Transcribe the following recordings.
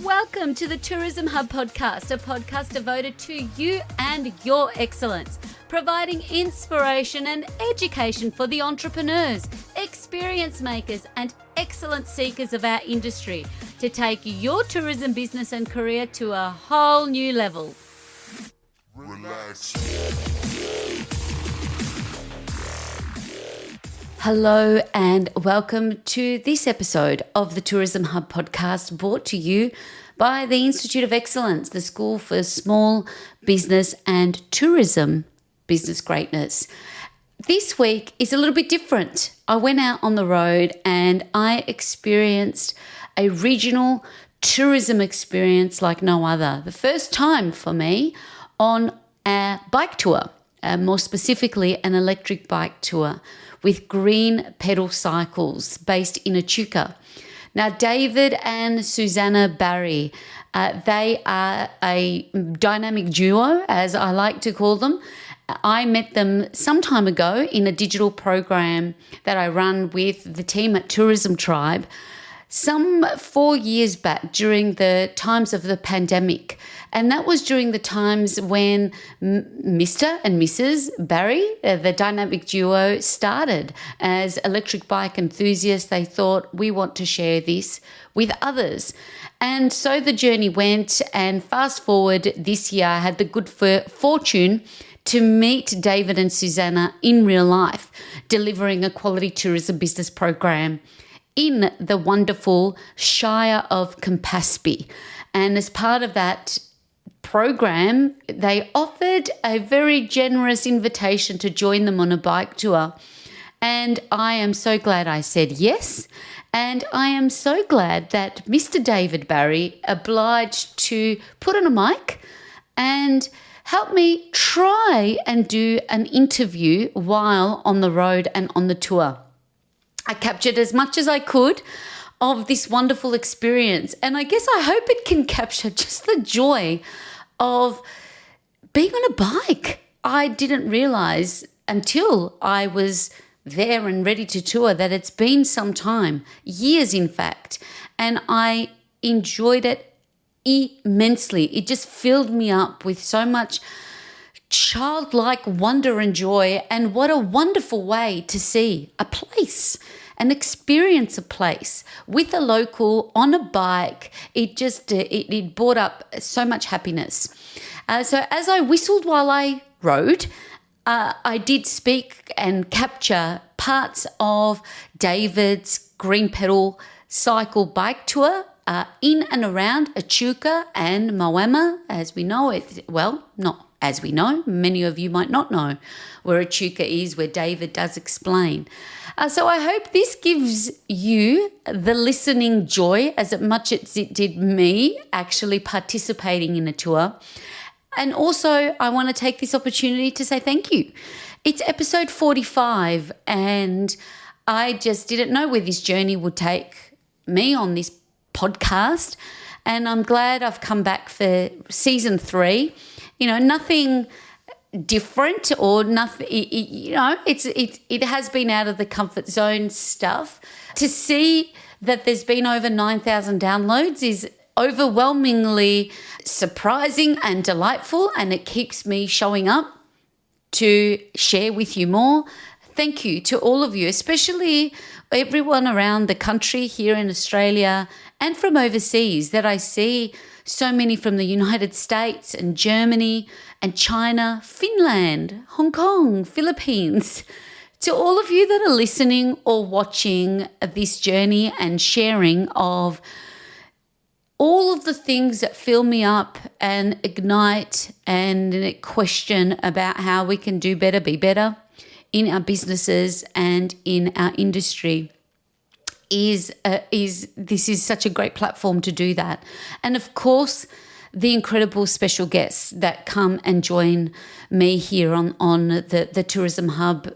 Welcome to the Tourism Hub podcast, a podcast devoted to you and your excellence, providing inspiration and education for the entrepreneurs, experience makers, and excellence seekers of our industry to take your tourism business and career to a whole new level. Relax. Hello and welcome to this episode of the Tourism Hub podcast, brought to you by the Institute of Excellence, the School for Small Business and Tourism Business Greatness. This week is a little bit different. I went out on the road and I experienced a regional tourism experience like no other. The first time for me on a bike tour, more specifically an electric bike tour with green pedal cycles based in Echuca. Now, David and Susanna Barry, they are a dynamic duo, as I like to call them. I met them some time ago in a digital program that I run with the team at Tourism Tribe, some 4 years back during the times of the pandemic. And that was during the times when Mr. and Mrs. Barry, the dynamic duo, started as electric bike enthusiasts. They thought, we want to share this with others. And so the journey went, and fast forward this year, I had the good fortune to meet David and Susanna in real life, delivering a quality tourism business program in the wonderful Shire of Campaspe. And as part of that program, they offered a very generous invitation to join them on a bike tour. And I am so glad I said yes. And I am so glad that Mr. David Barry obliged to put on a mic and help me try and do an interview while on the road and on the tour. I captured as much as I could of this wonderful experience. And I guess I hope it can capture just the joy of being on a bike. I didn't realize until I was there and ready to tour that it's been some time, years in fact, and I enjoyed it immensely. It just filled me up with so much childlike wonder and joy, and what a wonderful way to see a place and experience a place with a local on a bike. It brought up so much happiness. So as I whistled while I rode, I did speak and capture parts of David's green pedal cycle bike tour in and around Echuca and Moama, as we know it. Well, not as we know, many of you might not know where Echuca is, where David does explain. So I hope this gives you the listening joy as much as it did me actually participating in a tour. And also I want to take this opportunity to say thank you. It's episode 45 and I just didn't know where this journey would take me on this podcast. And I'm glad I've come back for season 3. You know, nothing different or nothing, you know, it has been out of the comfort zone stuff. To see that there's been over 9,000 downloads is overwhelmingly surprising and delightful, and it keeps me showing up to share with you more. Thank you to all of you, especially everyone around the country here in Australia and from overseas, that I see so many from the United States and Germany and China, Finland, Hong Kong, Philippines. To all of you that are listening or watching this journey and sharing of all of the things that fill me up and ignite and question about how we can do better, be better in our businesses and in our industry. This is such a great platform to do that. And of course, the incredible special guests that come and join me here on the Tourism Hub,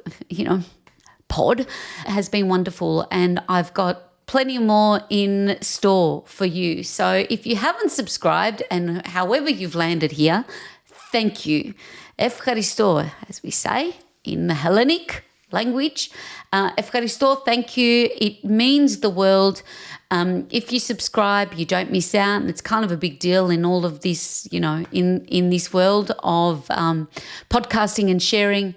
pod has been wonderful. And I've got plenty more in store for you. So if you haven't subscribed, and however you've landed here, thank you. Ευχαριστώ, as we say in the Hellenic language. Ευχαριστώ, thank you. It means the world. If you subscribe, you don't miss out. And it's kind of a big deal in all of this, in this world of podcasting and sharing.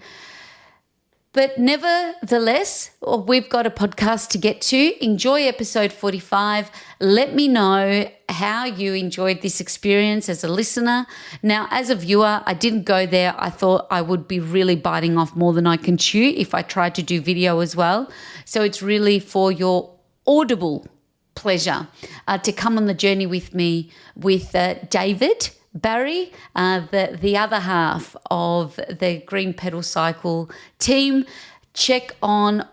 But nevertheless, we've got a podcast to get to. Enjoy episode 45. Let me know how you enjoyed this experience as a listener. Now, as a viewer, I didn't go there. I thought I would be really biting off more than I can chew if I tried to do video as well. So it's really for your audible pleasure to come on the journey with me with David Barry, the other half of the Green Pedal Cycle team. Check on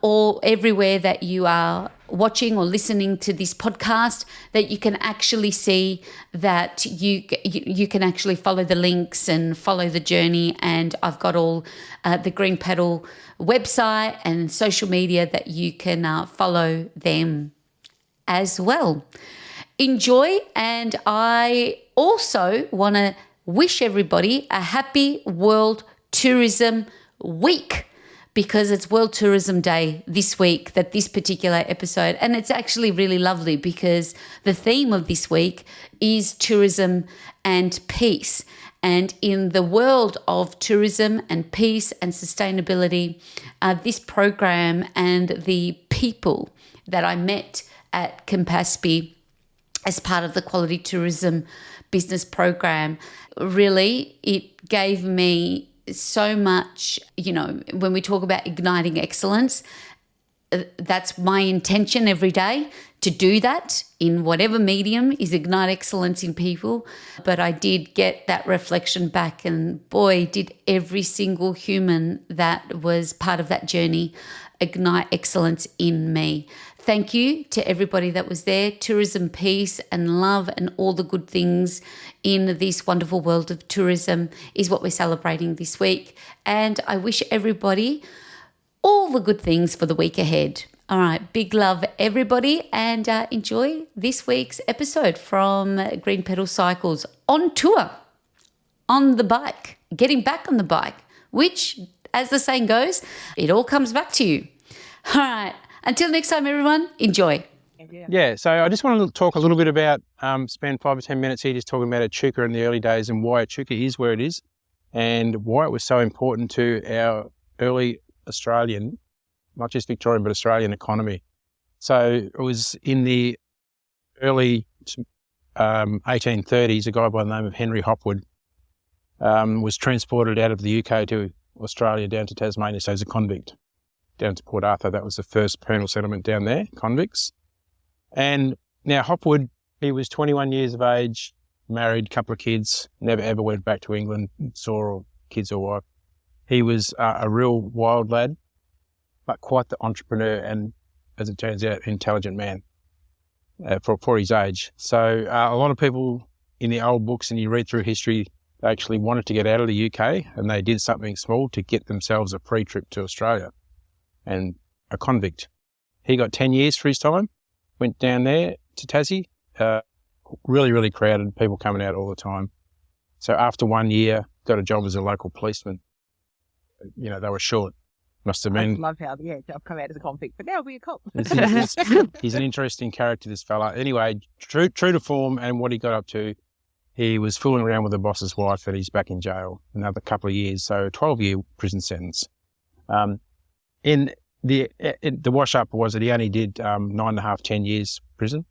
everywhere that you are watching or listening to this podcast, that you can actually see that you can actually follow the links and follow the journey. And I've got all the Green Pedal website and social media that you can follow them as well. Enjoy, and I also want to wish everybody a happy World Tourism Week, because it's World Tourism Day this week, that this particular episode, and it's actually really lovely because the theme of this week is tourism and peace. And in the world of tourism and peace and sustainability, this program and the people that I met at Campaspe as part of the Quality Tourism Business Program, really, it gave me so much, when we talk about igniting excellence, that's my intention every day, to do that in whatever medium, is ignite excellence in people. But I did get that reflection back, and boy, did every single human that was part of that journey ignite excellence in me. Thank you to everybody that was there. Tourism, peace and love and all the good things in this wonderful world of tourism is what we're celebrating this week. And I wish everybody all the good things for the week ahead. All right, big love, everybody, and enjoy this week's episode from Green Pedal Cycles on tour, on the bike, getting back on the bike, which, as the saying goes, it all comes back to you. All right. Until next time, everyone, enjoy. Yeah, so I just want to talk a little bit about, spend 5 or 10 minutes here just talking about Echuca in the early days and why Echuca is where it is and why it was so important to our early Australian, not just Victorian, but Australian economy. So it was in the early 1830s, a guy by the name of Henry Hopwood was transported out of the UK to Australia down to Tasmania, so as a convict, down to Port Arthur. That was the first penal settlement down there, convicts. And now Hopwood, he was 21 years of age, married, couple of kids, never ever went back to England, saw kids or wife. He was a real wild lad, but quite the entrepreneur and, as it turns out, intelligent man for his age. So a lot of people in the old books, and you read through history, they actually wanted to get out of the UK, and they did something small to get themselves a free trip to Australia. And a convict. He got 10 years for his time, went down there to Tassie, really, really crowded, people coming out all the time. So after 1 year, got a job as a local policeman. They were short. Must have been. I love how, I've come out as a convict, but now I'll be a cop. He's an interesting character, this fella. Anyway, true to form and what he got up to, he was fooling around with the boss's wife and he's back in jail another couple of years, so 12-year prison sentence. In the wash up was that he only did 9.5, 10 years prison,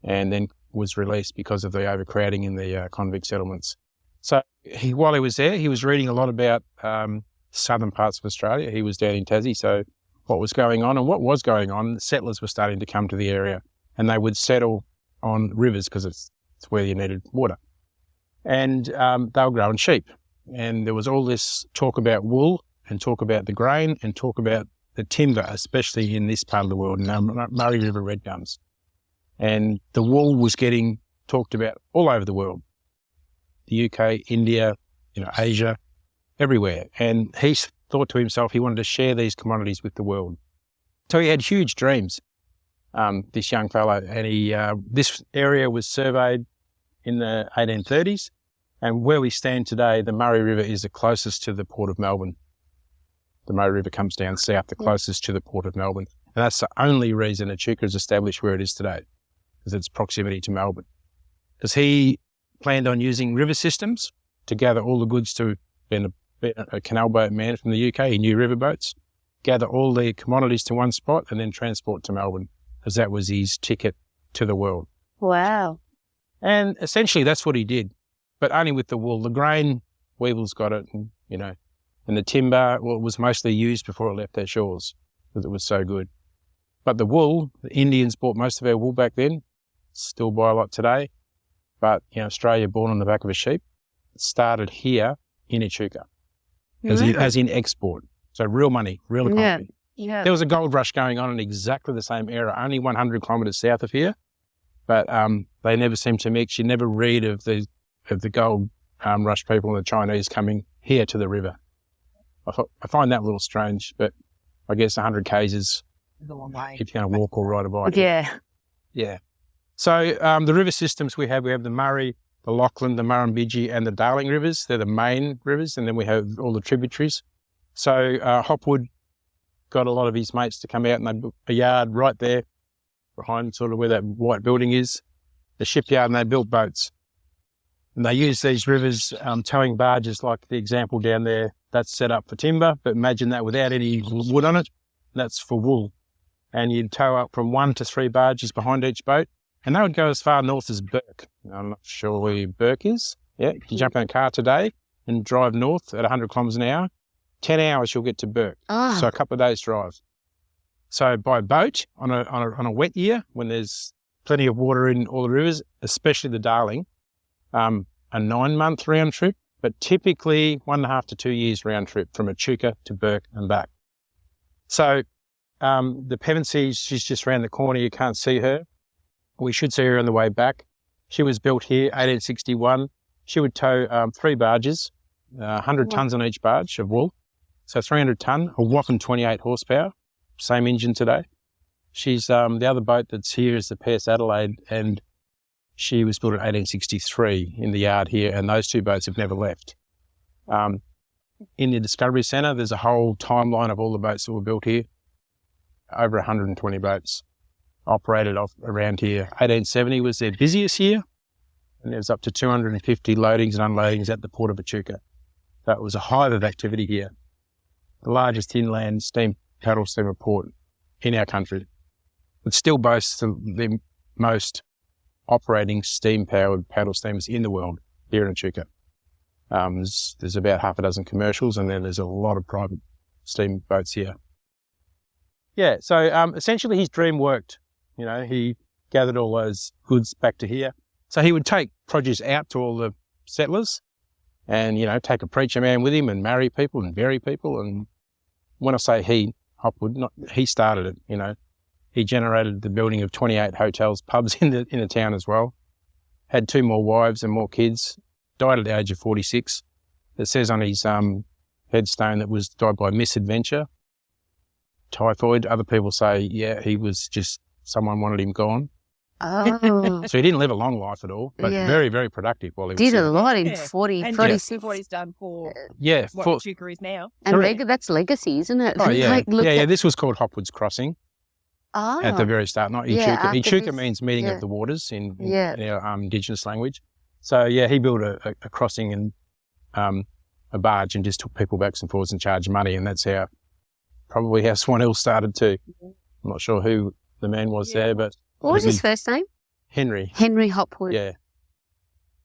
and then was released because of the overcrowding in the convict settlements. So while he was there, he was reading a lot about southern parts of Australia. He was down in Tassie, so what was going on, the settlers were starting to come to the area, and they would settle on rivers because it's where you needed water. And they were growing sheep, and there was all this talk about wool, and talk about the grain, and talk about the timber, especially in this part of the world, Murray River red gums. And the wool was getting talked about all over the world. The UK, India, Asia, everywhere. And he thought to himself he wanted to share these commodities with the world. So he had huge dreams, this young fellow. And this area was surveyed in the 1830s. And where we stand today, the Murray River is the closest to the Port of Melbourne. The Murray River comes down south, the closest to the Port of Melbourne. And that's the only reason Echuca is established where it is today. because its proximity to Melbourne. Because he planned on using river systems to gather all the goods to being a canal boat man from the UK. He knew river boats, gather all the commodities to one spot and then transport to Melbourne, because that was his ticket to the world. Wow. And essentially that's what he did, but only with the wool. The grain, Weevil's got it, and, and the timber, well, it was mostly used before it left their shores because it was so good. But the wool, the Indians bought most of our wool back then, still buy a lot today, but, Australia born on the back of a sheep. It started here in Echuca, as in export. So real money, real economy. Yeah. There was a gold rush going on in exactly the same era, only 100 kilometres south of here, but they never seem to mix. You never read of the gold rush people and the Chinese coming here to the river. I find that a little strange, but I guess 100 k's is a long way. If you're going to walk or ride a bike. Yeah. Yeah. So the river systems we have the Murray, the Lachlan, the Murrumbidgee and the Darling rivers. They're the main rivers, and then we have all the tributaries. So Hopwood got a lot of his mates to come out, and they built a yard right there behind sort of where that white building is, the shipyard, and they built boats. And they use these rivers, towing barges like the example down there. That's set up for timber, but imagine that without any wood on it. That's for wool. And you'd tow up from 1 to 3 barges behind each boat. And they would go as far north as Burke. I'm not sure where Burke is. Yeah, if you jump in a car today and drive north at 100 kilometres an hour, 10 hours you'll get to Burke. Oh. So a couple of days drive. So by boat on a wet year, when there's plenty of water in all the rivers, especially the Darling, a 9-month round trip, but typically 1.5 to 2 years round trip from Echuca to Burke and back. So the Pevensey, she's just around the corner. You can't see her. We should see her on the way back. She was built here, 1861. She would tow 3 barges, 100 tonnes on each barge of wool. So 300 tonne, a whopping 28 horsepower, same engine today. She's the other boat that's here is the Pierce Adelaide, and she was built in 1863 in the yard here, and those 2 boats have never left. In the Discovery Centre, there's a whole timeline of all the boats that were built here. Over 120 boats operated off around here. 1870 was their busiest year, and there was up to 250 loadings and unloadings at the port of Echuca. That was a hive of activity here. The largest inland paddle steamer port in our country. It still boasts the most operating steam-powered paddle steamers in the world here in Echuca. There's about half a dozen commercials, and then there's a lot of private steam boats here. Yeah, so essentially his dream worked. He gathered all those goods back to here. So he would take produce out to all the settlers and, take a preacher man with him and marry people and bury people. And when I say he, Hopwood, he started it, He generated the building of 28 hotels, pubs in the town as well. Had 2 more wives and more kids. Died at the age of 46. It says on his headstone that was died by misadventure, typhoid. Other people say, he was just someone wanted him gone. Oh. So he didn't live a long life at all, but very, very productive while he was Did there. a lot in 40, and 46. what he's done for what Echuca is now. And that's legacy, isn't it? Oh, yeah. This was called Hopwood's Crossing. Oh. At the very start, not Echuca. Yeah, Echuca means meeting of the waters in our Indigenous language. So, he built a crossing and a barge and just took people backs and forwards and charged money, and that's probably how Swan Hill started too. I'm not sure who the man was there, but... What was his first name? Henry. Henry Hopwood. Yeah.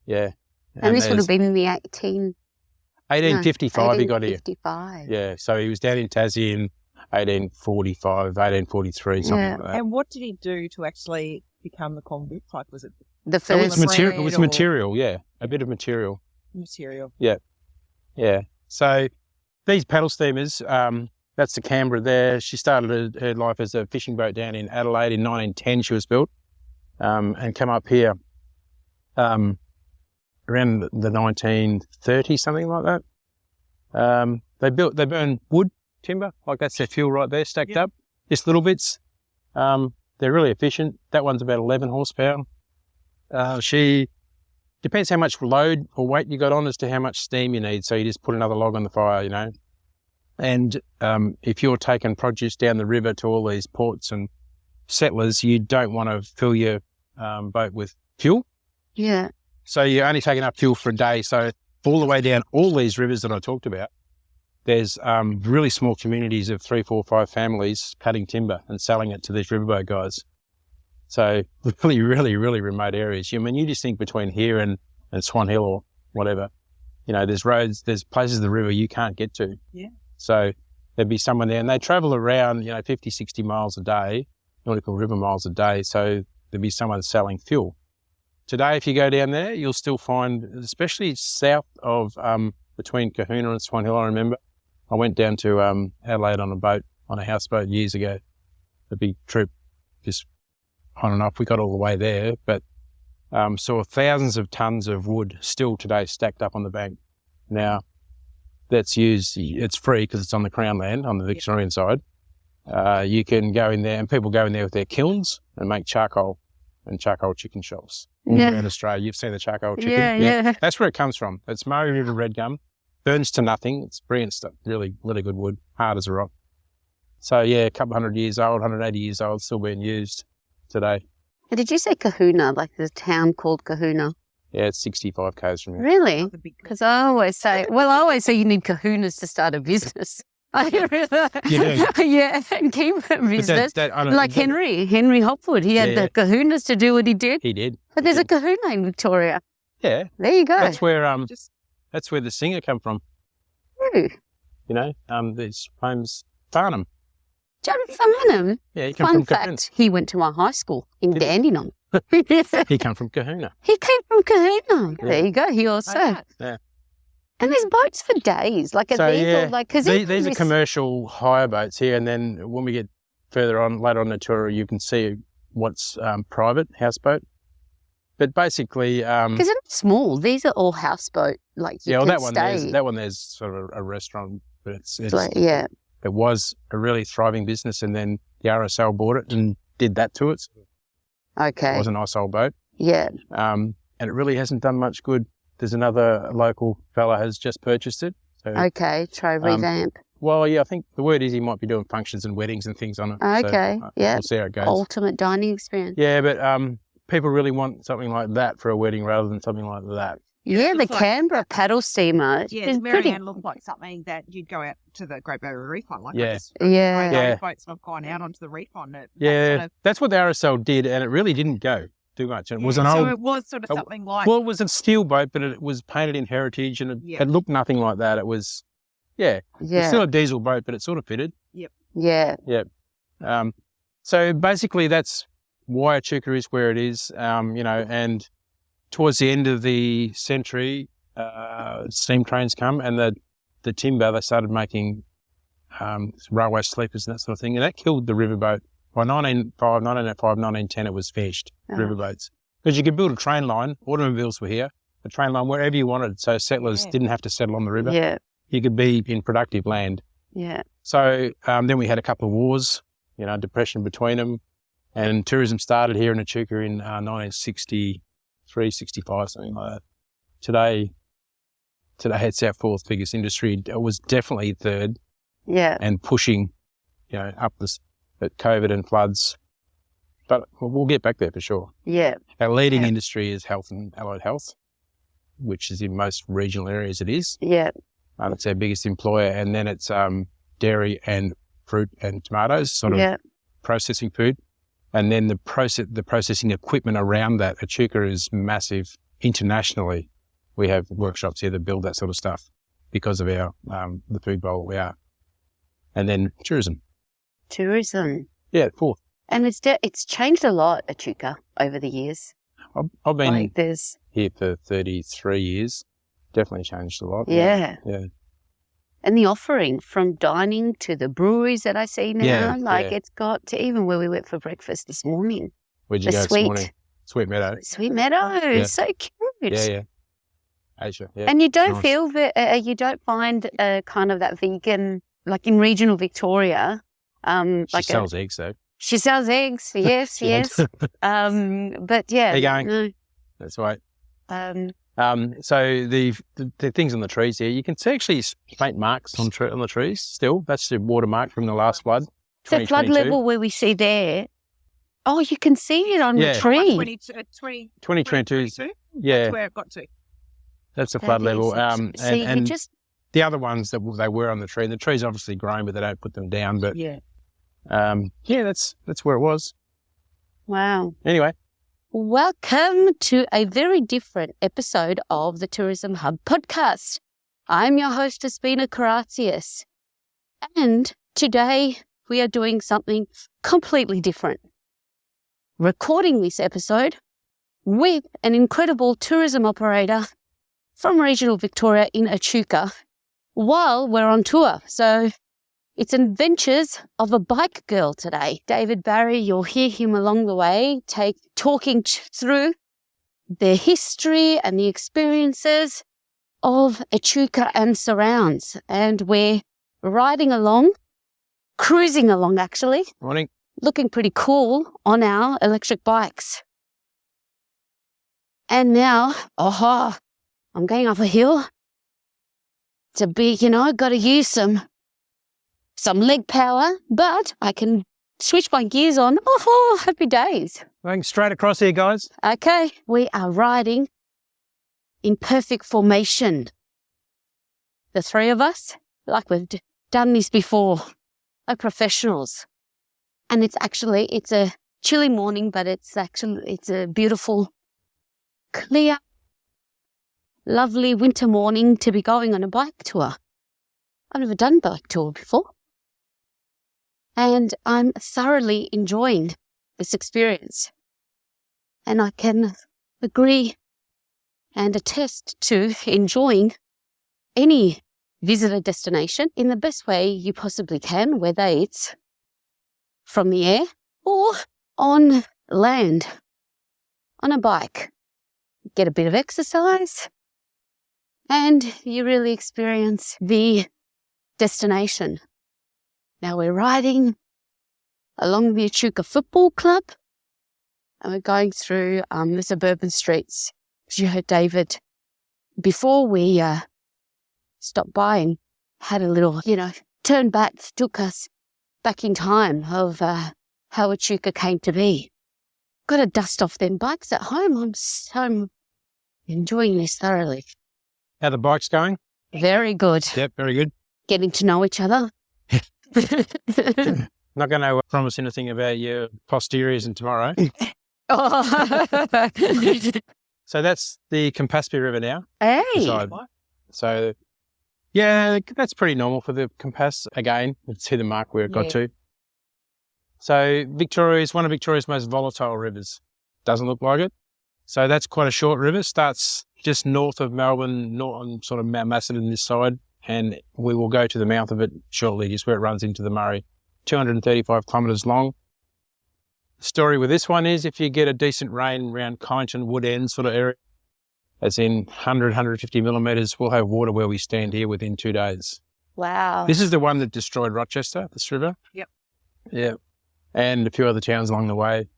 And this would have been in the 1855 he got here. 1855. Yeah, so he was down in Tassie in 1845, 1843, something like that. And what did he do to actually become the convict? Like, was it the first? It was material, yeah. A bit of material. Yeah. So these paddle steamers, that's the Canberra there. She started her life as a fishing boat down in Adelaide in 1910. She was built and come up here around the 1930s, something like that. They burn wood, timber, like that's their fuel right there, stacked up. Just little bits. They're really efficient. That one's about 11 horsepower. She depends how much load or weight you got on as to how much steam you need. So you just put another log on the fire, And if you're taking produce down the river to all these ports and settlers, you don't want to fill your boat with fuel. Yeah. So you're only taking up fuel for a day. So all the way down all these rivers that I talked about, there's really small communities of 3, 4, 5 families cutting timber and selling it to these riverboat guys. So really, really, really remote areas. I mean, you just think between here and Swan Hill or whatever, you know, there's roads, there's places of the river you can't get to. Yeah. So there'd be someone there and they travel around, 50, 60 miles a day, nautical river miles a day. So there'd be someone selling fuel. Today, if you go down there, you'll still find, especially south of, between Kahuna and Swan Hill, I remember. I went down to Adelaide on a houseboat years ago. A big trip, just on and off. We got all the way there, but saw thousands of tons of wood still today stacked up on the bank. Now, that's used, it's free because it's on the Crown land, on the Victorian side. You can go in there, and people go in there with their kilns and make charcoal and charcoal chicken shops. Yeah. In Australia, you've seen the charcoal chicken. Yeah. That's where it comes from. It's Murray River red gum. Burns to nothing. It's brilliant stuff. Really, really good wood. Hard as a rock. So, yeah, a couple 100 years old, 180 years old, still being used today. And did you say Kahuna, like there's a town called Kahuna? Yeah, it's 65 k's from here. Really? Because I always say you need kahunas to start a business. You do? Yeah, and keep a business. Henry Hopwood, he had the kahunas to do what he did. He did. But there's a kahuna in Victoria. Yeah. There you go. That's where the singer come from. Who? This famous Farnham. John Farnham. Yeah, he came Fun from fact, Kahuna. he went to my high school in Dandenong. He came from Kahuna. He came from Kahuna. Yeah. There you go. He also. Yeah. And there's boats for days. Like, So, these yeah, all like, because these are commercial hire boats here, and then when we get further on, later on the tour, you can see what's private houseboat. But basically, because they're not small. These are all houseboat. Like, you can stay. that one there's sort of a restaurant, but it's like, yeah. It was a really thriving business, and then the RSL bought it and did that to it. Okay. It was a nice old boat. Yeah. And it really hasn't done much good. There's another local fella has just purchased it. So, Okay. Try revamp. well, yeah, I think the word is he might be doing functions and weddings and things on it. Okay. So, Yeah. we'll see how it goes. Ultimate dining experience. Yeah, but people really want something like that for a wedding rather than something like that. Yeah, the looks like- Canberra paddle steamer. Yeah, is pretty. Marianne looked like something that you'd go out to the Great Barrier Reef on. Like Yeah. Yeah. Yeah. boats have gone out onto the reef on it. Yeah, that's what the RSL did, and it really didn't go too much. And it was an so old, it was sort of something like. well, it was a steel boat, but it was painted in heritage, and it looked nothing like that. It was, it's still a diesel boat, but it sort of fitted. Yeah. So basically, that's why Echuca is where it is. And towards the end of the century, steam trains come, and the timber, they started making railway sleepers and that sort of thing, and that killed the riverboat. By 1910, it was finished, riverboats. Because you could build a train line, automobiles were here, a train line wherever you wanted, so settlers didn't have to settle on the river. Yeah. You could be in productive land. Yeah. So then we had a couple of wars, depression between them, and tourism started here in Echuca in 1963, 65, something like that. Today it's our fourth biggest industry. It was definitely third. Yeah. And pushing, up this, but COVID and floods. But we'll get back there for sure. Yeah. Our leading industry is health and allied health, which is in most regional areas it is. Yeah. It's our biggest employer. And then it's dairy and fruit and tomatoes, sort of processing food. And then the processing equipment around that. Echuca is massive internationally. We have workshops here that build that sort of stuff because of our the food bowl that we are. And then tourism. Tourism. Yeah, fourth. And it's changed a lot, Echuca, over the years. I've been there's here for 33 years. Definitely changed a lot. Yeah. Yeah. And the offering from dining to the breweries that I see now, it's got to even where we went for breakfast this morning. Where'd you go this morning? Sweet Meadow. Sweet Meadow. So cute. Yeah. Asia. Yeah. And you don't feel that, you don't find kind of that vegan, like in regional Victoria. She sells eggs though. She sells eggs, yes. But yeah. There you going. No. That's right. So the things on the trees here, you can actually paint marks on the trees still. That's the watermark from the last flood. So flood level where we see there, Oh, you can see it on Yeah. the tree. 2022. Yeah, That's where it got to. that's the flood level. See, And you just the other ones that they were on the tree, the tree's obviously grown, but they don't put them down. But Yeah. yeah, that's where it was. wow. Anyway, Welcome to a very different episode of the Tourism Hub podcast. I'm your host, Despina Karatzias, and today we are doing something completely different. Recording this episode with an incredible tourism operator from regional Victoria in Echuca while we're on tour. So it's adventures of a bike girl today. David Barry, you'll hear him along the way, talking through the history and the experiences of Echuca and surrounds. And we're riding along, cruising along actually, morning. looking pretty cool on our electric bikes. And now, I'm going up a hill. It's a big, got to use some leg power, but I can switch my gears on. Happy days. Going straight across here, guys. Okay, we are riding in perfect formation. The three of us, like we've done this before, like professionals. And it's a chilly morning, but it's a beautiful, clear, lovely winter morning to be going on a bike tour. I've never done a bike tour before. And I'm thoroughly enjoying this experience. And I can agree and attest to enjoying any visitor destination in the best way you possibly can, whether it's from the air or on land, on a bike. Get a bit of exercise and you really experience the destination. Now we're riding along the Echuca Football Club and we're going through the suburban streets. As you heard David, before we stopped by and had a little, turn back, took us back in time of how Echuca came to be. Got to dust off them bikes at home. I'm so enjoying this thoroughly. How the bike's going? Very good. Yep, very good. Getting to know each other. Not going to promise anything about your posteriors and tomorrow. So that's the Campaspe River now. Hey. Beside. So, yeah, that's pretty normal for the Campaspe. Again, let's see the mark where it got to. So Victoria is one of Victoria's most volatile rivers. Doesn't look like it. So that's quite a short river. Starts just north of Melbourne, on sort of Mount Macedon this side, and we will go to the mouth of it shortly, just where it runs into the Murray. 235 kilometres long. The story with this one is if you get a decent rain around Kyneton, Wood End sort of area, as in 100, 150 millimetres, we'll have water where we stand here within 2 days. Wow. This is the one that destroyed Rochester, this river. Yep. Yeah. And a few other towns along the way,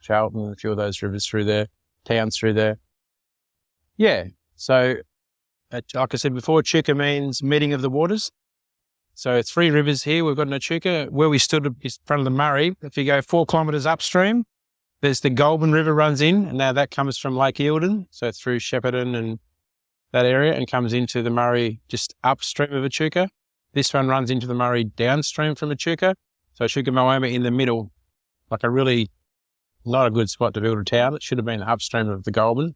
Charlton, a few of those rivers through there, towns through there. Yeah. So, like I said before, Echuca means meeting of the waters. So 3 rivers here. We've got an Echuca. Where we stood in front of the Murray, if you go 4 kilometres upstream, there's the Goulburn River runs in, and now that comes from Lake Eildon, so through Shepparton and that area, and comes into the Murray just upstream of Echuca. This one runs into the Murray downstream from Echuca. So Echuca and Moama in the middle, like a really not a good spot to build a town. It should have been upstream of the Goulburn.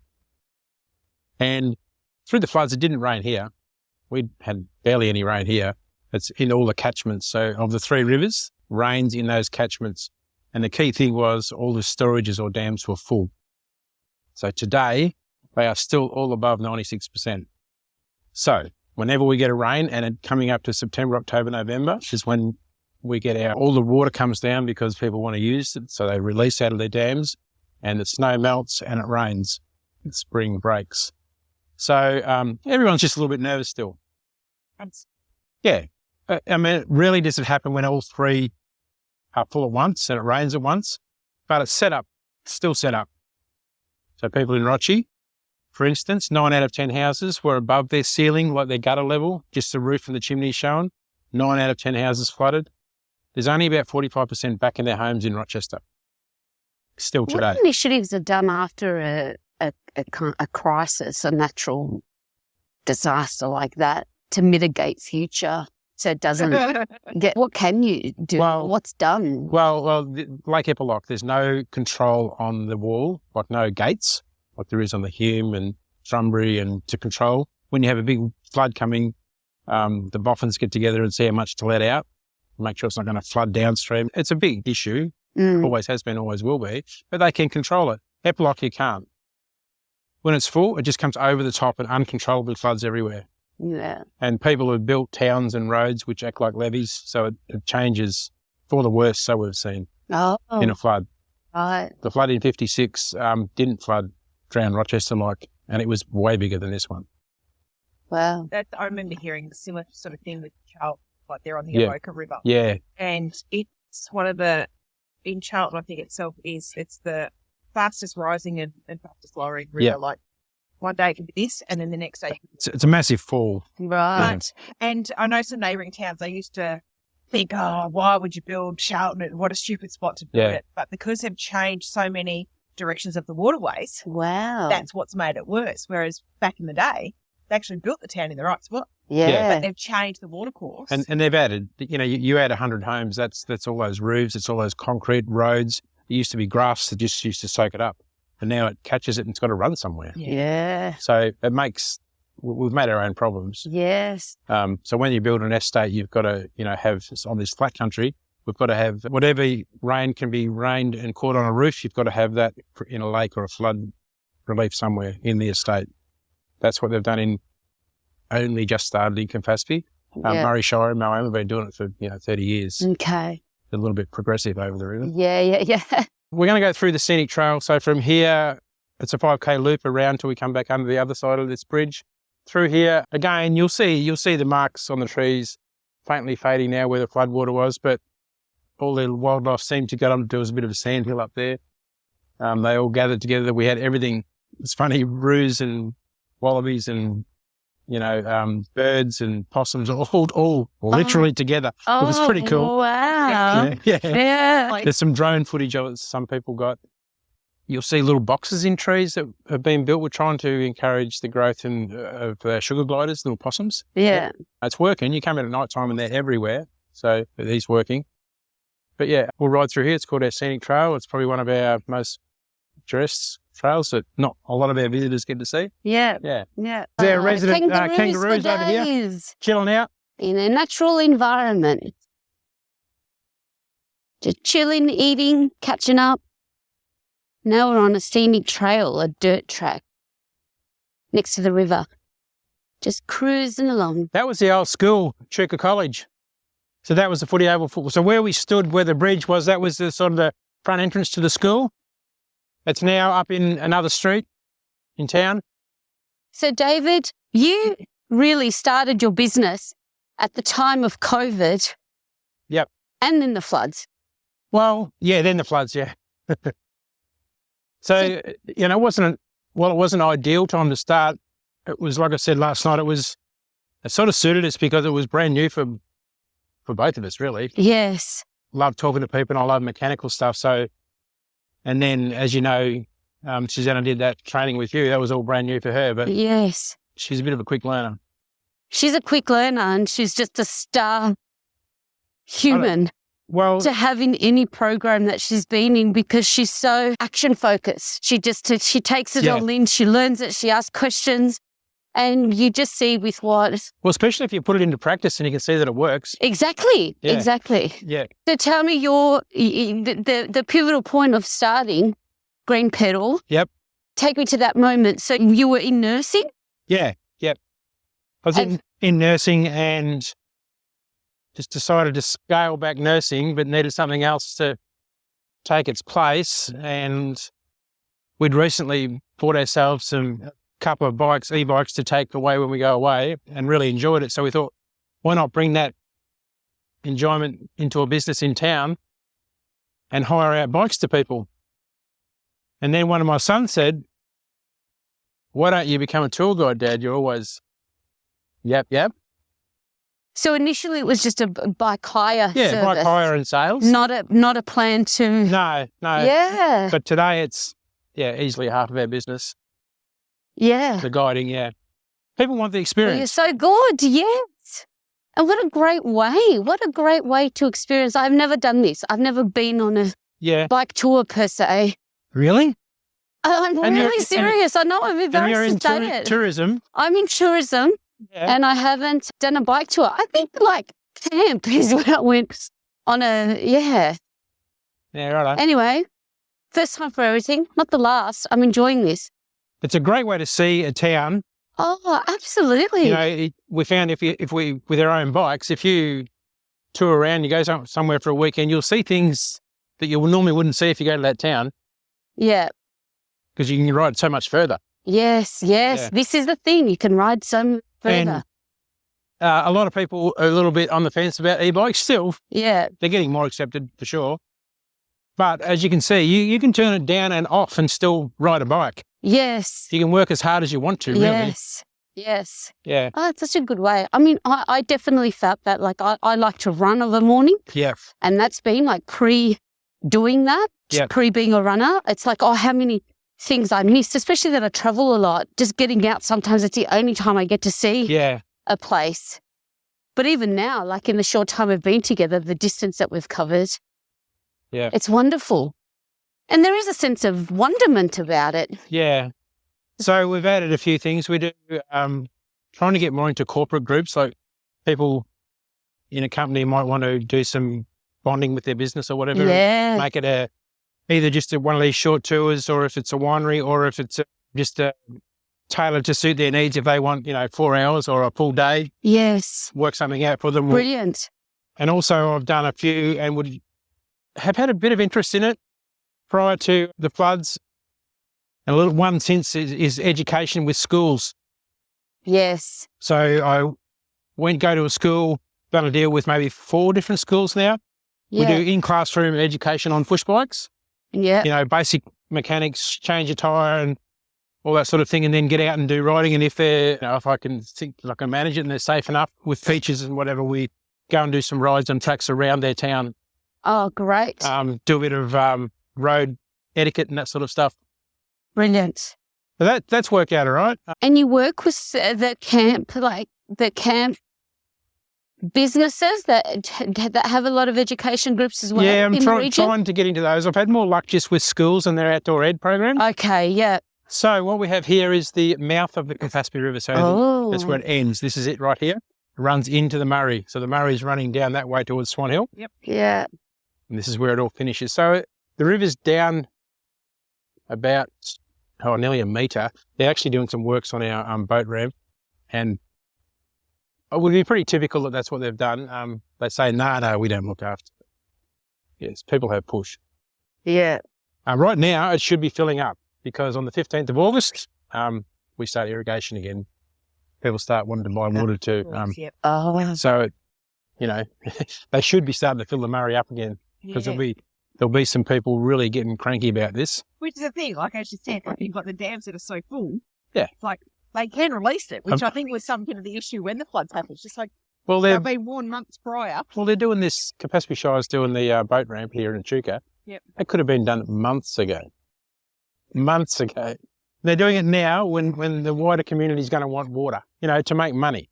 And through the floods, it didn't rain here. We had barely any rain here. It's in all the catchments. So of the 3 rivers, rains in those catchments. And the key thing was all the storages or dams were full. So today, they are still all above 96%. So whenever we get a rain, and coming up to September, October, November, is when we get all the water comes down because people want to use it. So they release out of their dams and the snow melts and it rains. And spring breaks. So everyone's just a little bit nervous still. Yeah. I mean, really does it happen when all 3 are full at once and it rains at once? But it's set up, still set up. So people in Rochi, for instance, 9 out of 10 houses were above their ceiling, like their gutter level, just the roof and the chimney shown. 9 out of 10 houses flooded. There's only about 45% back in their homes in Rochester. still today. What initiatives are done after a crisis, a natural disaster like that, to mitigate future so it doesn't get? What can you do? Well- What's done? Well, Lake Epilock, there's no control on the wall, like no gates, like there is on the Hume and Thrumbray, and to control. When you have a big flood coming, the boffins get together and see how much to let out, make sure it's not going to flood downstream. It's a big issue, always has been, always will be, but they can control it. Epilock, you can't. When it's full, it just comes over the top and uncontrollably floods everywhere. Yeah. And people have built towns and roads which act like levees, so it changes for the worse, so we've seen, in a flood. Right. The flood in 56 didn't drown Rochester and it was way bigger than this one. Wow. I remember hearing the similar sort of thing with Charlton, like they're on the Yeah. Echuca River. Yeah, And it's in Charlton, I think itself it's the fastest rising and fastest lowering river. Yeah. Like one day it can be this, and then the next day it's a massive fall. Right. And I know some neighbouring towns, they used to think, oh, why would you build Charlton? What a stupid spot to build it. But because they've changed so many directions of the waterways, Wow. that's what's made it worse. Whereas back in the day, they actually built the town in the right spot. Yeah. But they've changed the water course. And they've added, you add 100 homes, that's all those roofs, it's all those concrete roads. It used to be grass that just used to soak it up. And now it catches it and it's got to run somewhere. Yeah. So we've made our own problems. Yes. So when you build an estate, you've got to, have on this flat country, we've got to have whatever rain can be rained and caught on a roof, you've got to have that in a lake or a flood relief somewhere in the estate. That's what they've done only just started in Campaspe. Murray Shire and Moama have been doing it for, 30 years. Okay. A little bit progressive over the river. Yeah. We're going to go through the scenic trail. So from here, it's a 5K loop around till we come back under the other side of this bridge. Through here, again, you'll see the marks on the trees faintly fading now where the floodwater was, but all the wildlife seemed to go up. There was a bit of a sandhill up there. They all gathered together. We had everything. It's funny, roos and wallabies and, birds and possums all literally together. It was pretty cool. Wow. Yeah. There's some drone footage of it some people got. You'll see little boxes in trees that have been built. We're trying to encourage the growth of sugar gliders, little possums. Yeah. It's working. You come in at night time and they're everywhere. So he's working. But yeah, we'll ride through here. It's called our scenic trail. It's probably one of our most picturesque trails that not a lot of our visitors get to see. Yeah. Yeah. Yeah. Their resident kangaroos over here, chilling out. in a natural environment. Just chilling, eating, catching up. Now we're on a scenic trail, a dirt track next to the river. Just cruising along. That was the old school, Echuca College. So that was the footy oval football. So where we stood, where the bridge was, that was the sort of the front entrance to the school. It's now up in another street in town. So, David, you really started your business at the time of COVID. Yep. And then the floods. Well, yeah, then the floods, yeah. So, it wasn't an ideal time to start. It was, like I said last night, it sort of suited us because it was brand new for both of us, really. Yes. Love talking to people and I love mechanical stuff. So, and then, as you know, Susanna did that training with you. That was all brand new for her, but Yes. she's a bit of a quick learner. She's a quick learner and she's just a star human Well, to have in any program that she's been in because she's so action focused. She takes it all in, she learns it, she asks questions, and you just see with what. Well, especially if you put it into practice and you can see that it works. Exactly. Yeah. Exactly. Yeah. So tell me the pivotal point of starting Green Petal. Yep. Take me to that moment. So you were in nursing? Yeah. Yep. I was in nursing and just decided to scale back nursing, but needed something else to take its place. And we'd recently bought ourselves a couple of bikes, e-bikes, to take away when we go away and really enjoyed it. So we thought, why not bring that enjoyment into a business in town and hire out bikes to people? And then one of my sons said, why don't you become a tour guide, Dad? You're always yap. So initially it was just a bike hire Yeah, service. bike hire and sales. Not a plan to... No. Yeah. But today it's, easily half of our business. Yeah. The guiding, yeah. People want the Well, experience. you're so good, yes. And what a great way. What a great way to experience. I've never done this. I've never been on a bike tour per se. Really? I'm And really serious. I know I'm And you're embarrassed in to say it. tourism. I'm in tourism and I haven't done a bike tour. I think like camp is where I went on Yeah, right. Anyway, first time for everything, not the last. I'm enjoying this. It's a great way to see a town. Oh, absolutely. You know, we found if we with our own bikes, if you tour around, you go somewhere for a weekend, you'll see things that you normally wouldn't see if you go to that town. Yeah. Because you can ride so much further. Yes. Yeah. This is the thing. You can ride some further. And a lot of people are a little bit on the fence about e-bikes still. Yeah. They're getting more accepted for sure. But as you can see, you can turn it down and off and still ride a bike. Yes. You can work as hard as you want to, really. Yes. Yeah. Oh, it's such a good way. I mean, I definitely felt that. Like, I like to run of a morning. Yeah. And that's been like pre-doing that, pre-being a runner. It's like, how many things I missed, especially that I travel a lot. Just getting out, sometimes it's the only time I get to see a place. But even now, like in the short time we've been together, the distance that we've covered, it's wonderful. And there is a sense of wonderment about it. Yeah. So we've added a few things. We do trying to get more into corporate groups, like people in a company might want to do some bonding with their business or whatever. Yeah. Make it either just one of these short tours, or if it's a winery, or if it's just tailored to suit their needs. If they want, 4 hours or a full day. Yes. Work something out for them. Brilliant. And also I've done a few and would have had a bit of interest in it prior to the floods. And a little one since is education with schools. Yes. So I go to a school, done a deal with maybe 4 different schools now. Yeah. We do in-classroom education on push bikes. Yeah. Basic mechanics, change a tyre and all that sort of thing, and then get out and do riding. And if if I can think I can manage it and they're safe enough with features and whatever, we go and do some rides on tracks around their town. Oh, great. Do a bit of road etiquette and that sort of stuff. Brilliant. So that's worked out all right. And you work with the camp businesses that have a lot of education groups as well. Yeah, I'm in the region? trying to get into those. I've had more luck just with schools and their outdoor ed program. Okay, yeah. So what we have here is the mouth of the Campaspe River. So that's where it ends. This is it right here. It runs into the Murray. So the Murray is running down that way towards Swan Hill. Yep. Yeah. And this is where it all finishes. So the river's down about nearly a metre. They're actually doing some works on our boat ramp, and it would be pretty typical that that's what they've done. They say, no, we don't look after it. Yes, people have push. Yeah. Right now, it should be filling up because on the 15th of August, we start irrigation again. People start wanting to buy water too. So, they should be starting to fill the Murray up again because there'll be some people really getting cranky about this. Which is the thing, like as you said, you've got the dams that are so full. Yeah. It's like they can release it, which I think was some kind of the issue when the floods happened. It's just like, well, they've been warned months prior. Well, they're doing this, Campaspe Shire's doing the boat ramp here in Echuca. Yep. It could have been done months ago. Months ago. They're doing it now when the wider community is going to want water, to make money.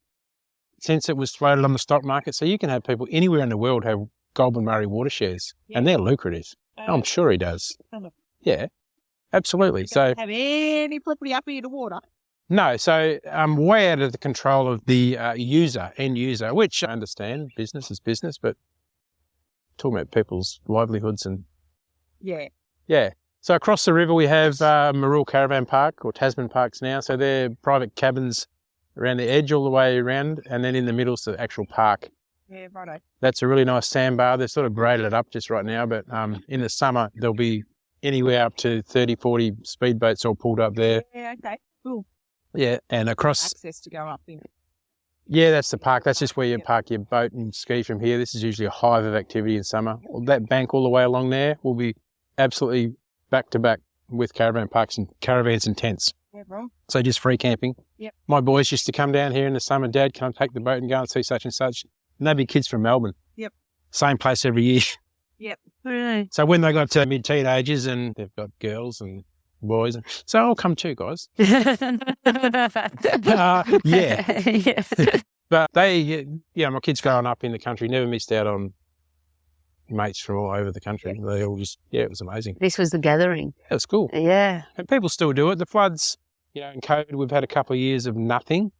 Since it was floated on the stock market, so you can have people anywhere in the world have Goulburn Murray water shares, and they're lucrative. I'm sure he does. Yeah, absolutely. You So don't have any property up here to water. No, so I'm way out of the control of the end user, which I understand, business is business, but talking about people's livelihoods and... Yeah. So across the river we have Marul Caravan Park, or Tasman Parks now, so they're private cabins around the edge all the way around, and then in the middle's the actual park. Yeah, righto. That's a really nice sandbar. They've sort of graded it up just right now, but in the summer there'll be anywhere up to 30, 40 speedboats all pulled up there. Yeah, okay, cool. Yeah, and across... Access to go up in. Yeah, that's the park. That's just where you park your boat and ski from here. This is usually a hive of activity in summer. That bank all the way along there will be absolutely back to back with caravan parks and caravans and tents. Yeah, bro. So just free camping. Yep. My boys used to come down here in the summer. Dad, can I take the boat and go and see such and such? And they'd be kids from Melbourne. Yep. Same place every year. Yep. Really? So when they got to mid-teenagers and they've got girls and boys, so I'll come too, guys. Yeah. But they, my kids growing up in the country never missed out on mates from all over the country. They all just, it was amazing. This was the gathering. It was cool. Yeah. And people still do it. The floods, in COVID, we've had a couple of years of nothing.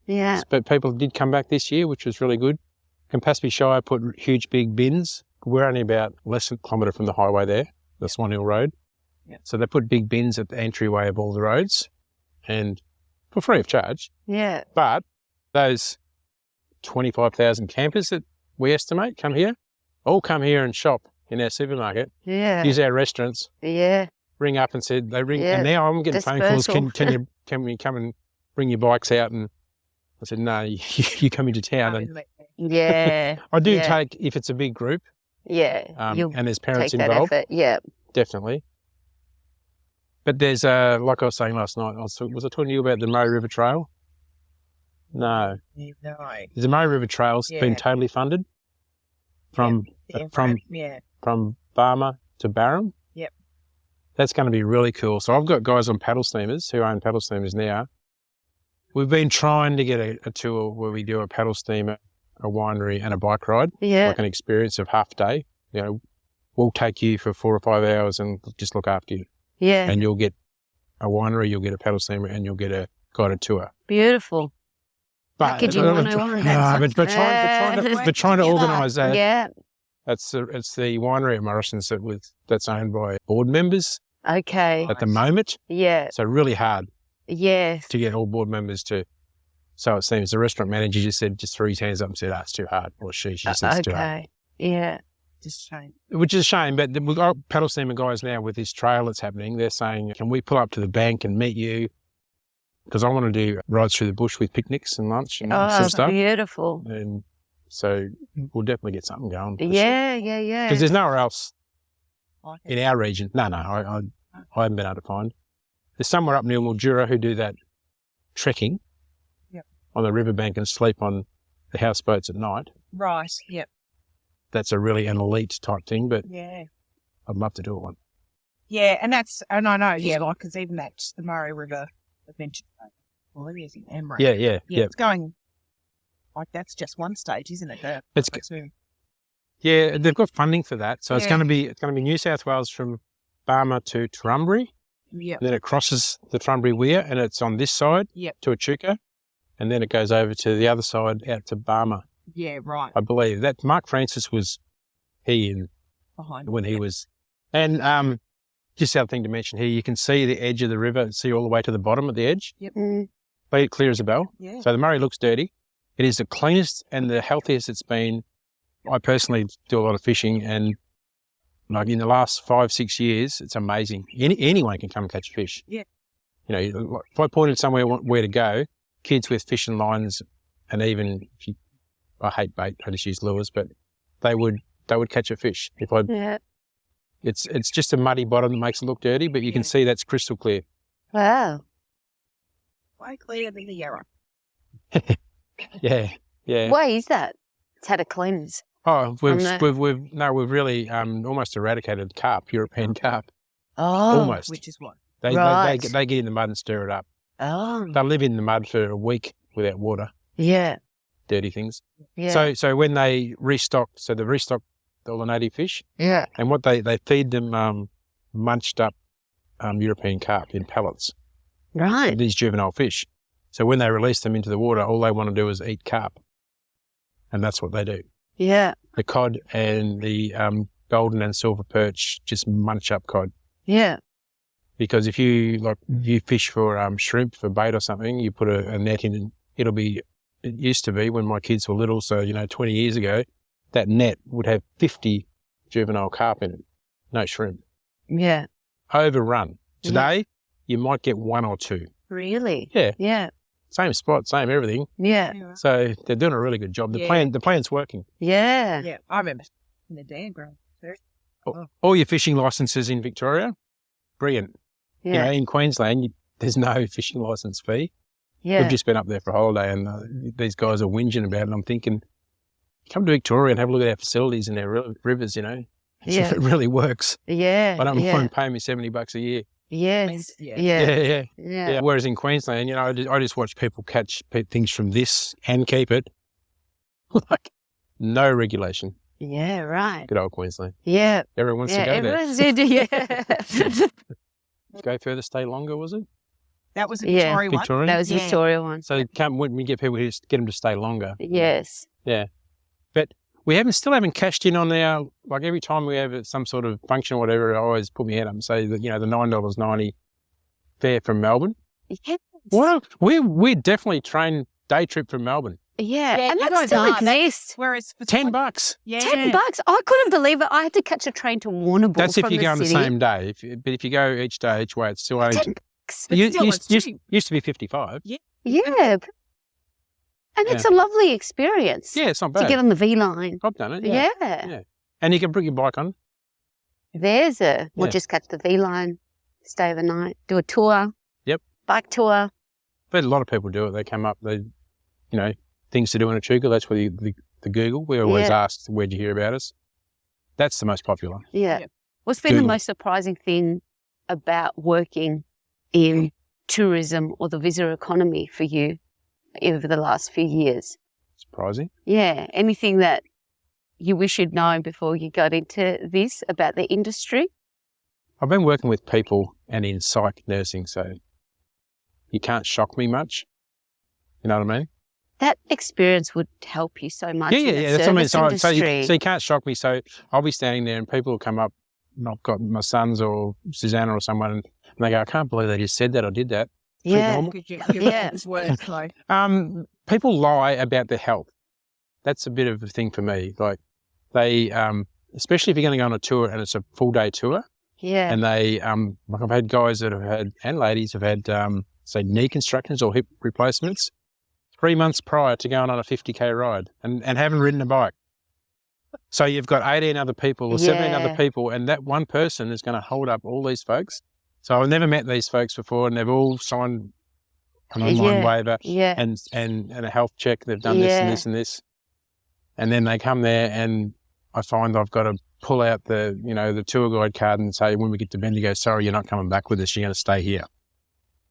Yeah. But people did come back this year, which was really good. Campaspe Shire put huge big bins. We're only about less than a kilometre from the highway there, the Swan Hill Road. Yeah. So they put big bins at the entryway of all the roads and for free of charge. Yeah. But those 25,000 campers that we estimate come here, all come here and shop in our supermarket, Yeah. use our restaurants, Yeah. ring up and said, Yeah. and now I'm getting phone calls, Dispersal. can we come and bring your bikes out? And I said, no, you come into town. And Yeah. I do Yeah. take, if it's a big group, Yeah. You'll and there's parents take that involved, effort. Yeah. definitely. But there's, like I was saying last night, was I talking to you about the Murray River Trail? No. No. The Murray River Trail's been totally funded from Barmer to Barham. Yep. That's going to be really cool. So I've got guys on paddle steamers who own paddle steamers now. We've been trying to get a tour where we do a paddle steamer, a winery and a bike ride, Yeah. like an experience of half a day. We'll take you for 4 or 5 hours and just look after you. Yeah. And you'll get a winery, you'll get a paddle steamer and you'll get a guided tour. Beautiful. But, Packaging 101. but trying to organise that. Yeah. It's the winery at Morrison's that's owned by board members Okay. at the moment. Yeah. So really hard Yes. to get all board members to. So it seems the restaurant manager just threw his hands up and said, it's too hard. Or she said it's too hard. Okay. Yeah. Just shame. Which is a shame, but we've got paddle steamer guys now with this trail that's happening. They're saying, can we pull up to the bank and meet you? Because I want to do rides through the bush with picnics and lunch and sort of stuff. Beautiful. And so we'll definitely get something going. Yeah, yeah, yeah. Because there's nowhere else in our region. No, I haven't been able to find. There's somewhere up near Mildura who do that trekking on the riverbank and sleep on the houseboats at night. Right, yep. That's a really an elite type thing, but Yeah. I'd love to do it one. Yeah, and I know, because even that's the Murray River Adventure. Well, it is in Embark. Yeah. It's going, that's just one stage, isn't it? Yeah, they've got funding for that. So it's going to be New South Wales from Barmer to Turrumbry. Yeah. Then it crosses the Turrumbry Weir and it's on this side to Echuca. And then it goes over to the other side out to Barmer. Yeah, right. I believe that Mark Francis was Behind. when he was. And just the other thing to mention here, you can see the edge of the river, see all the way to the bottom of the edge. Yep. Clear as a bell. Yeah. So the Murray looks dirty. It is the cleanest and the healthiest it's been. I personally do a lot of fishing and like in the last 5-6 years, it's amazing. Anyone can come and catch fish. Yeah. If I pointed somewhere where to go, kids with fishing lines and even, I hate bait, I just use lures, but they would catch a fish. It's just a muddy bottom that makes it look dirty, but you can see that's crystal clear. Wow. Way clearer than the Yarra. Yeah. Why is that? It's had a cleanse. Oh, we've really almost eradicated carp, European carp. Oh. Almost. Which is what? They get in the mud and stir it up. Oh. They'll live in the mud for a week without water. Yeah. Dirty things. Yeah. So when they restock all the native fish. Yeah. And what they feed them munched up European carp in pellets. Right. These juvenile fish. So when they release them into the water, all they want to do is eat carp. And that's what they do. Yeah. The cod and the golden and silver perch just munch up cod. Yeah. Because if you fish for shrimp for bait or something, you put a net in and it used to be when my kids were little, so 20 years ago, that net would have 50 juvenile carp in it. No shrimp. Yeah. Overrun. Today, you might get 1 or 2. Really? Yeah. Yeah. Same spot, same everything. Yeah. So they're doing a really good job. The plan's working. Yeah. Yeah, I remember in the day growing. All your fishing licenses in Victoria, brilliant. Yeah. In Queensland, there's no fishing licence fee. Yeah. We've just been up there for a holiday and these guys are whinging about it. And I'm thinking, come to Victoria and have a look at our facilities and our rivers, Yeah. It really works. Yeah. I don't yeah. mind paying me $70 a year. Yes. Yeah. Yeah. Yeah. Whereas in Queensland, I just watch people catch things from this and keep it. Like, no regulation. Yeah, right. Good old Queensland. Yeah. Everyone wants to go there. Everyone's yeah. Go further, stay longer, was it? That was a Yeah. Victoria one. Victorian? That was the Yeah. Victoria one. So when we get people here, just get them to stay longer. Yes. Yeah. But we still haven't cashed in on our, like every time we have some sort of function or whatever, I always put my head up and say that, the $9.90 fare from Melbourne. Yeah. Well, we definitely train day trip from Melbourne. Yeah. Yeah, And you that guys still are. exists. Whereas for $10. yeah. $10. I couldn't believe it. I had to catch a train to Warrnambool. That's if from you go on the city. same day. But if you go each day, each way, it's still only. $10. Used to be 55. Yeah. And it's a lovely experience. Yeah, it's not To bad. get on the V line. I've done it. Yeah. Yeah. And you can bring your bike on. We'll Yeah. just catch the V line, stay overnight, do a tour. Yep. Bike tour. But a lot of people do it. They come up, things to do in Echuca. That's where the Google. We always ask, where'd you hear about us? That's the most popular. Yeah. Yep. What's been the Google. most surprising thing about working in tourism or the visitor economy for you over the last few years? Surprising. Yeah. Anything that you wish you'd known before you got into this about the industry? I've been working with people and in psych nursing, so you can't shock me much. You know what I mean? That experience would help you so much. in the That's what I mean. service So industry. you can't shock me. So I'll be standing there and people will come up, and I've got my sons or Susanna or someone, and they go, I can't believe they just said that or did that. yeah. normal. Yeah. Words, so. People lie about their health. That's a bit of a thing for me. Like they, especially if you're going to go on a tour and it's a full day tour, Yeah. and they, like I've had guys that have had, and ladies have had, say knee constructions or hip replacements 3 months prior to going on a 50K ride and haven't ridden a bike. So you've got 18 other people or 17 other Yeah. people, and that one person is going to hold up all these folks. So I've never met these folks before, and they've all signed an online waiver Yeah. and a health check. They've done this and this and this. And then they come there and I find I've got to pull out the tour guide card and say, when we get to Bendigo, sorry, you're not coming back with us. You're going to stay here.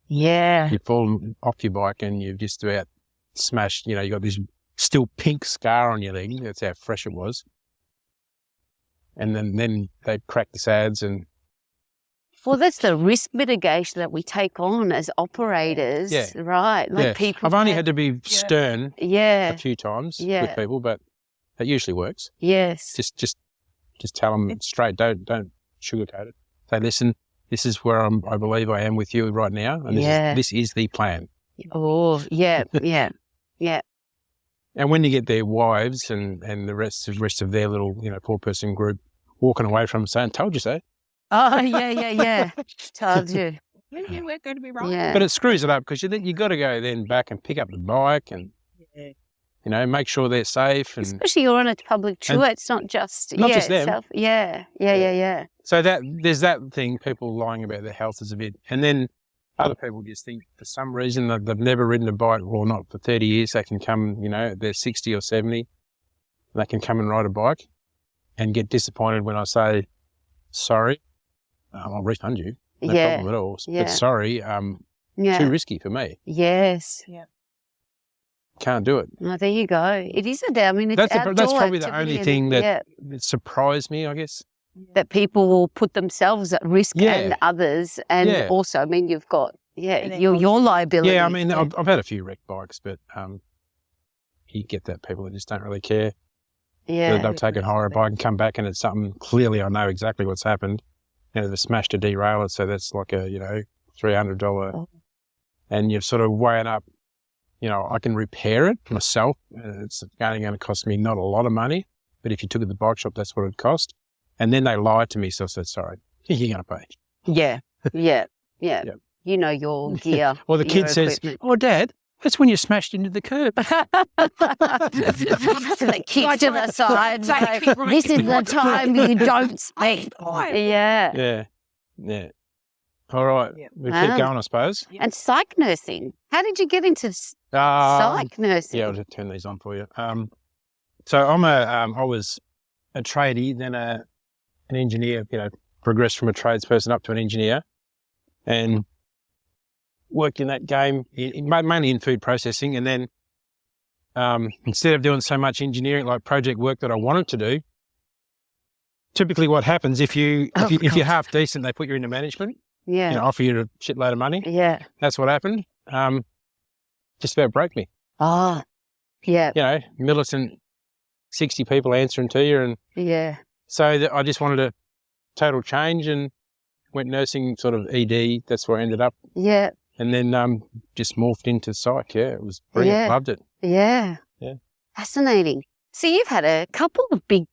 Yeah. You've fallen off your bike and you've just about smashed, you got this still pink scar on your leg. That's how fresh it was. And then they crack the sads and Well, that's the risk mitigation that we take on as operators, right? Like people. I've only had to be stern Yeah. a few times Yeah. with people, but it usually works. Yes. Just tell them straight. Don't sugarcoat it. Say, listen, this is where I believe I am with you right now, and this is the plan. Oh, yeah, yeah, yeah. And when you get their wives and the rest of their little 4-person group walking away from them saying, "Told you so," Oh, yeah. Told you. Yeah, we're going to be right. Yeah. but it screws it up because you got to go then back and pick up the bike and make sure they're safe and. Especially you're on a public tour. It's not just Not just them. itself. Yeah. So there's that thing, people lying about their health is a bit. And then other people just think for some reason that they've never ridden a bike or not for 30 years, they can come, they're 60 or 70, they can come and ride a bike and get disappointed when I say, sorry, I'll refund you. No problem at all. Yeah. But sorry, too risky for me. Yes. Yeah. Can't do it. Oh, there you go. It is a day. I mean, it's That's outdoor probably the activity only thing that yeah, surprised me, I guess. that people will put themselves at risk Yeah. and others. And Yeah. also, I mean, you've got, And then your liability. Yeah, I mean, I've had a few wrecked bikes, but you get that people that just don't really care. Yeah. They'll take and hire a bike and come back and it's something, clearly I know exactly what's happened. They've smashed a derailleur, so that's like a, $300. Oh. And you're sort of weighing up, I can repair it myself. And it's only going to cost me not a lot of money, but if you took it to the bike shop, that's what it'd cost. And then they lied to me, so I said, sorry, you're going to pay. Yeah. Yep. You know your gear. Or the your kid says, equipment. oh, Dad, that's when you smashed into the curb. The kids to the side. Like, this is the time you don't speak. Yeah. Yeah. All right. Yeah. We keep going, I suppose. And psych nursing. How did you get into psych nursing? Yeah, I'll just turn these on for you. So I was a tradie, then an engineer, progressed from a tradesperson up to an engineer and worked in that game, mainly in food processing. And then instead of doing so much engineering, like project work that I wanted to do, typically what happens if you're half decent, they put you into management. Yeah. Offer you a shitload of money. Yeah. That's what happened. Just about broke me. Ah. Yeah. Militant, 60 people answering to you. And yeah. so I just wanted a total change and went nursing sort of ED. That's where I ended up. Yeah. And then just morphed into psych. Yeah, it was brilliant. Yeah. Loved it. Yeah. Yeah. Fascinating. So you've had a couple of big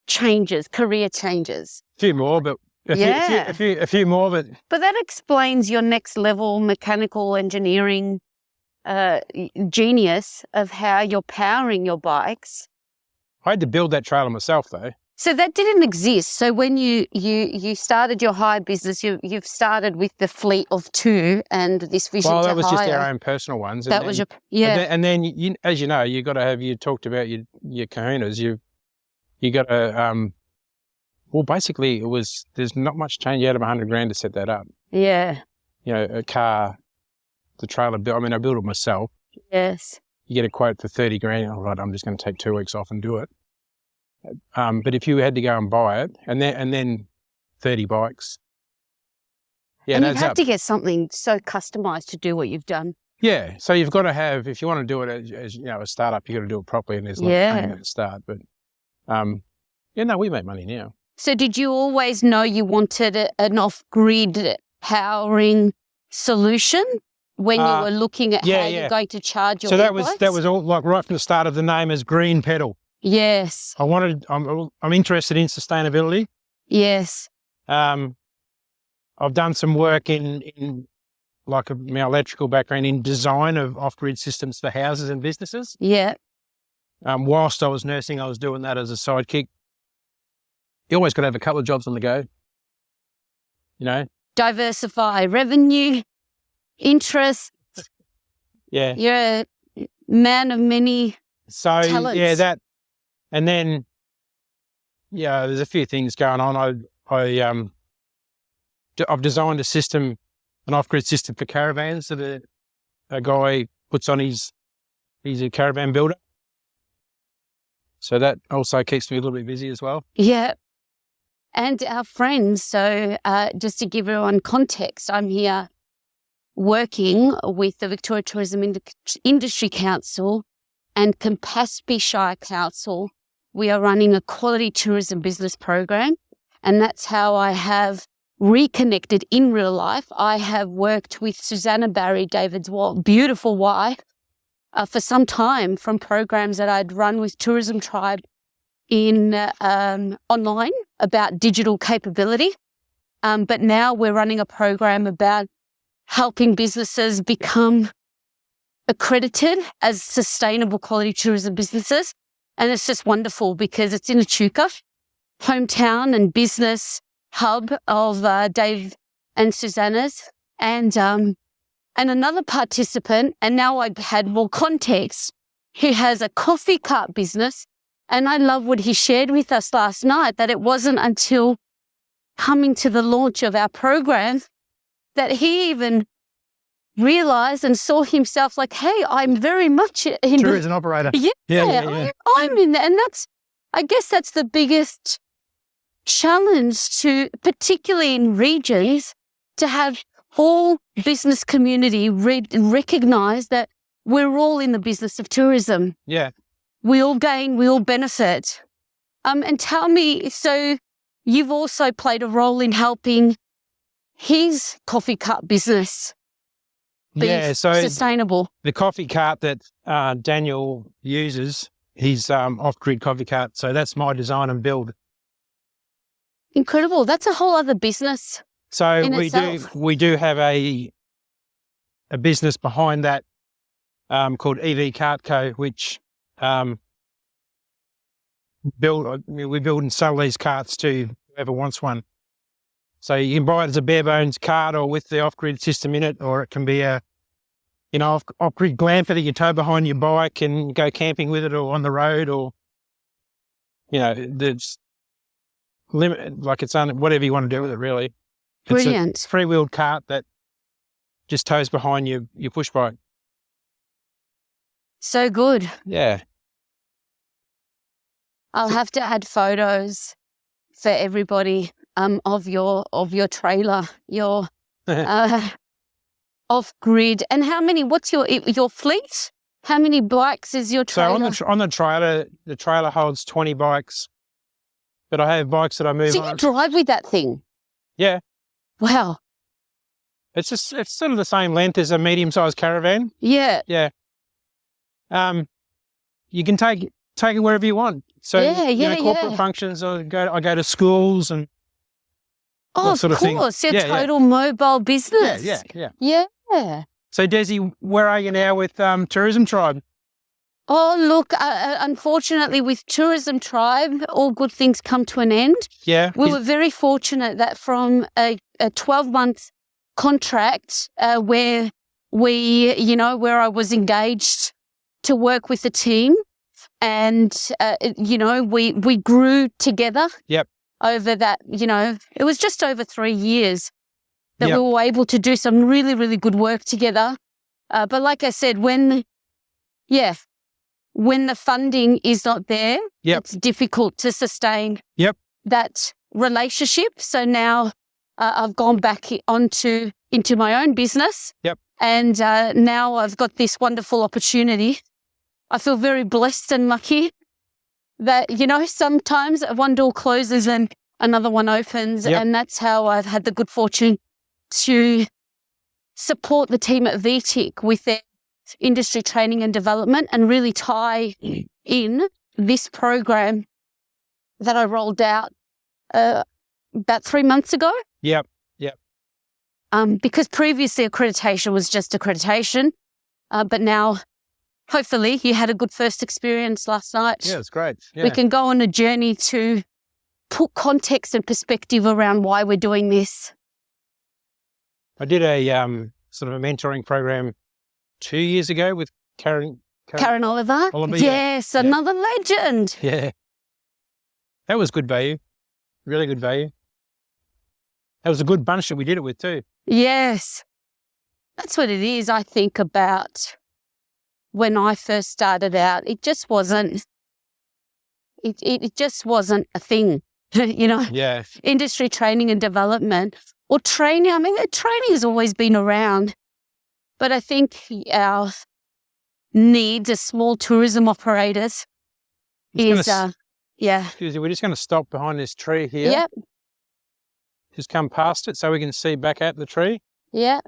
changes, career changes. A few more, but a few more, but that explains your next level mechanical engineering genius of how you're powering your bikes. I had to build that trailer myself, though. So that didn't exist. So when you started your hire business, you've started with the fleet of 2 and this vision to hire. Well, that was just our own personal ones. That was your And then as you know, you got to have. You talked about your kahunas. You got to. Well, basically, there's not much change out of $100,000 to set that up. Yeah. A car, the trailer built. I mean, I built it myself. Yes. You get a quote for $30,000. All right, I'm just going to take 2 weeks off and do it. But if you had to go and buy it, and then 30 bikes, and you've had to get something so customized to do what you've done. Yeah, so you've got to have, if you want to do it as a startup, you've got to do it properly, and there's no pain at the start. But we make money now. So did you always know you wanted an off-grid powering solution when you were looking at how you're going to charge your bikes? So that was all like right from the start of the name as Green Pedal. Yes. I'm interested in sustainability. Yes. I've done some work in like my electrical background in design of off-grid systems for houses and businesses. Yeah. Whilst I was nursing, I was doing that as a sidekick. You always got to have a couple of jobs on the go. Diversify revenue, interest. Yeah. You're a man of many talents. Yeah, that. And then, there's a few things going on. I've designed a system, an off-grid system for caravans that a guy puts on he's a caravan builder. So that also keeps me a little bit busy as well. Yeah. And our friends, so just to give everyone context, I'm here working with the Victoria Tourism Industry Council and Campaspe Shire Council. We are running a quality tourism business program, and that's how I have reconnected in real life. I have worked with Susanna Barry, David's beautiful wife, for some time from programs that I'd run with Tourism Tribe in online about digital capability. But now we're running a program about helping businesses become accredited as sustainable quality tourism businesses. And it's just wonderful because it's in Echuca, hometown and business hub of Dave and Susanna's. And another participant, and now I've had more context, who has a coffee cart business. And I love what he shared with us last night, that it wasn't until coming to the launch of our program that he even realized and saw himself like, hey, I'm very much in tourism operator. Yeah. I'm in there. And I guess that's the biggest challenge to, particularly in regions, to have all business community recognize that we're all in the business of tourism. Yeah. We all gain, we all benefit. And tell me, so you've also played a role in helping his coffee cart business be sustainable. The coffee cart that Daniel uses, his off-grid coffee cart, so that's my design and build. Incredible. That's a whole other business. So we do have a business behind that called EV Cart Co, which we build and sell these carts to whoever wants one. So you can buy it as a bare bones cart or with the off-grid system in it, or it can be a off-grid glamper that you tow behind your bike and go camping with it or on the road, or there's limit, like it's whatever you want to do with it, really. Brilliant. It's a three-wheeled cart that just tows behind your push bike. So good. Yeah. I'll have to add photos for everybody of your trailer, your off-grid. And how many? What's your fleet? How many bikes is your trailer? So on the trailer holds 20 bikes, but I have bikes that I move So on. you drive with that thing? Yeah. Wow. It's sort of the same length as a medium-sized caravan. Yeah. Yeah. You can take it wherever you want. So corporate functions, I go to schools and Oh, that sort of of thing. course. You're Yeah, total mobile business. Yeah. Yeah. So Desi, where are you now with Tourism Tribe? Oh, look, unfortunately with Tourism Tribe, all good things come to an end. Yeah. We were very fortunate that from a 12-month contract where where I was engaged to work with the team and, we grew together. Yep. Over that, it was just over 3 years that Yep. we were able to do some really, really good work together. But like I said, when the funding is not there, Yep. it's difficult to sustain that relationship. So now I've gone back into my own business. Yep. And now I've got this wonderful opportunity. I feel very blessed and lucky that, sometimes one door closes and another one opens. Yep. And that's how I've had the good fortune to support the team at VTIC with their industry training and development and really tie in this program that I rolled out about 3 months ago. Yep. Because previously accreditation was just accreditation, but now hopefully you had a good first experience last night. Yeah, it's great. Yeah. We can go on a journey to put context and perspective around why we're doing this. I did a sort of a mentoring program 2 years ago with Karen Oliver. Oliver, yes, yeah. another legend. Yeah. That was good value. Really good value. That was a good bunch that we did it with too. Yes. That's what it is, I think, about when I first started out. It just wasn't a thing, Yeah. Industry training and development or training. I mean, training has always been around, but I think our needs as small tourism operators Excuse me, we're just going to stop behind this tree here. Yep. Just come past it so we can see back at the tree. Yeah.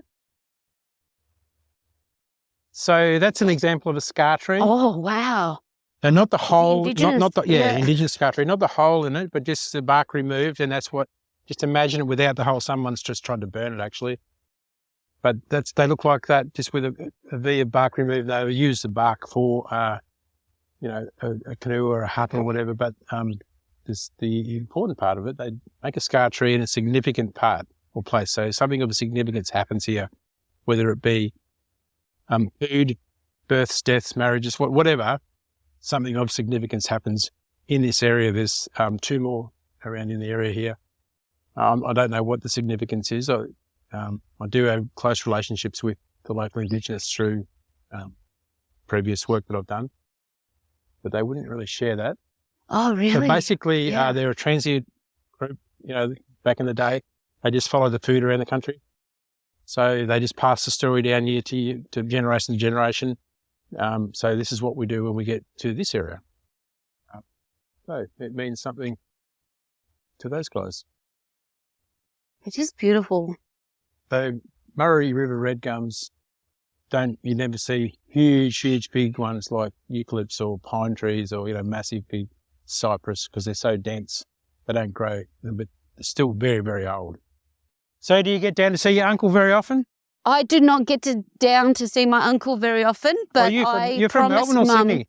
So that's an example of a scar tree. Oh, wow. And not the hole, Indigenous, indigenous scar tree, not the hole in it, but just the bark removed. And that's just imagine it without the hole. Someone's just tried to burn it actually. But they look like that just with a V of bark removed. They use the bark for, a canoe or a hut or whatever. But the important part of it, they make a scar tree in a significant part or place. So something of significance happens here, whether it be food, births, deaths, marriages, whatever, something of significance happens in this area. There's 2 more around in the area here. I don't know what the significance is. I do have close relationships with the local Indigenous through previous work that I've done, but they wouldn't really share that. Oh, really? So basically, they're a transient group. Back in the day, they just follow the food around the country. So they just pass the story down year to generation to generation. So this is what we do when we get to this area. So it means something to those guys. It is beautiful. So Murray River red gums you never see huge big ones like eucalypts or pine trees or, massive big cypress because they're so dense. They don't grow, but they're still very, very old. So do you get down to see your uncle very often? I do not get down to see my uncle very often, but you're from Melbourne or Mum, Sydney?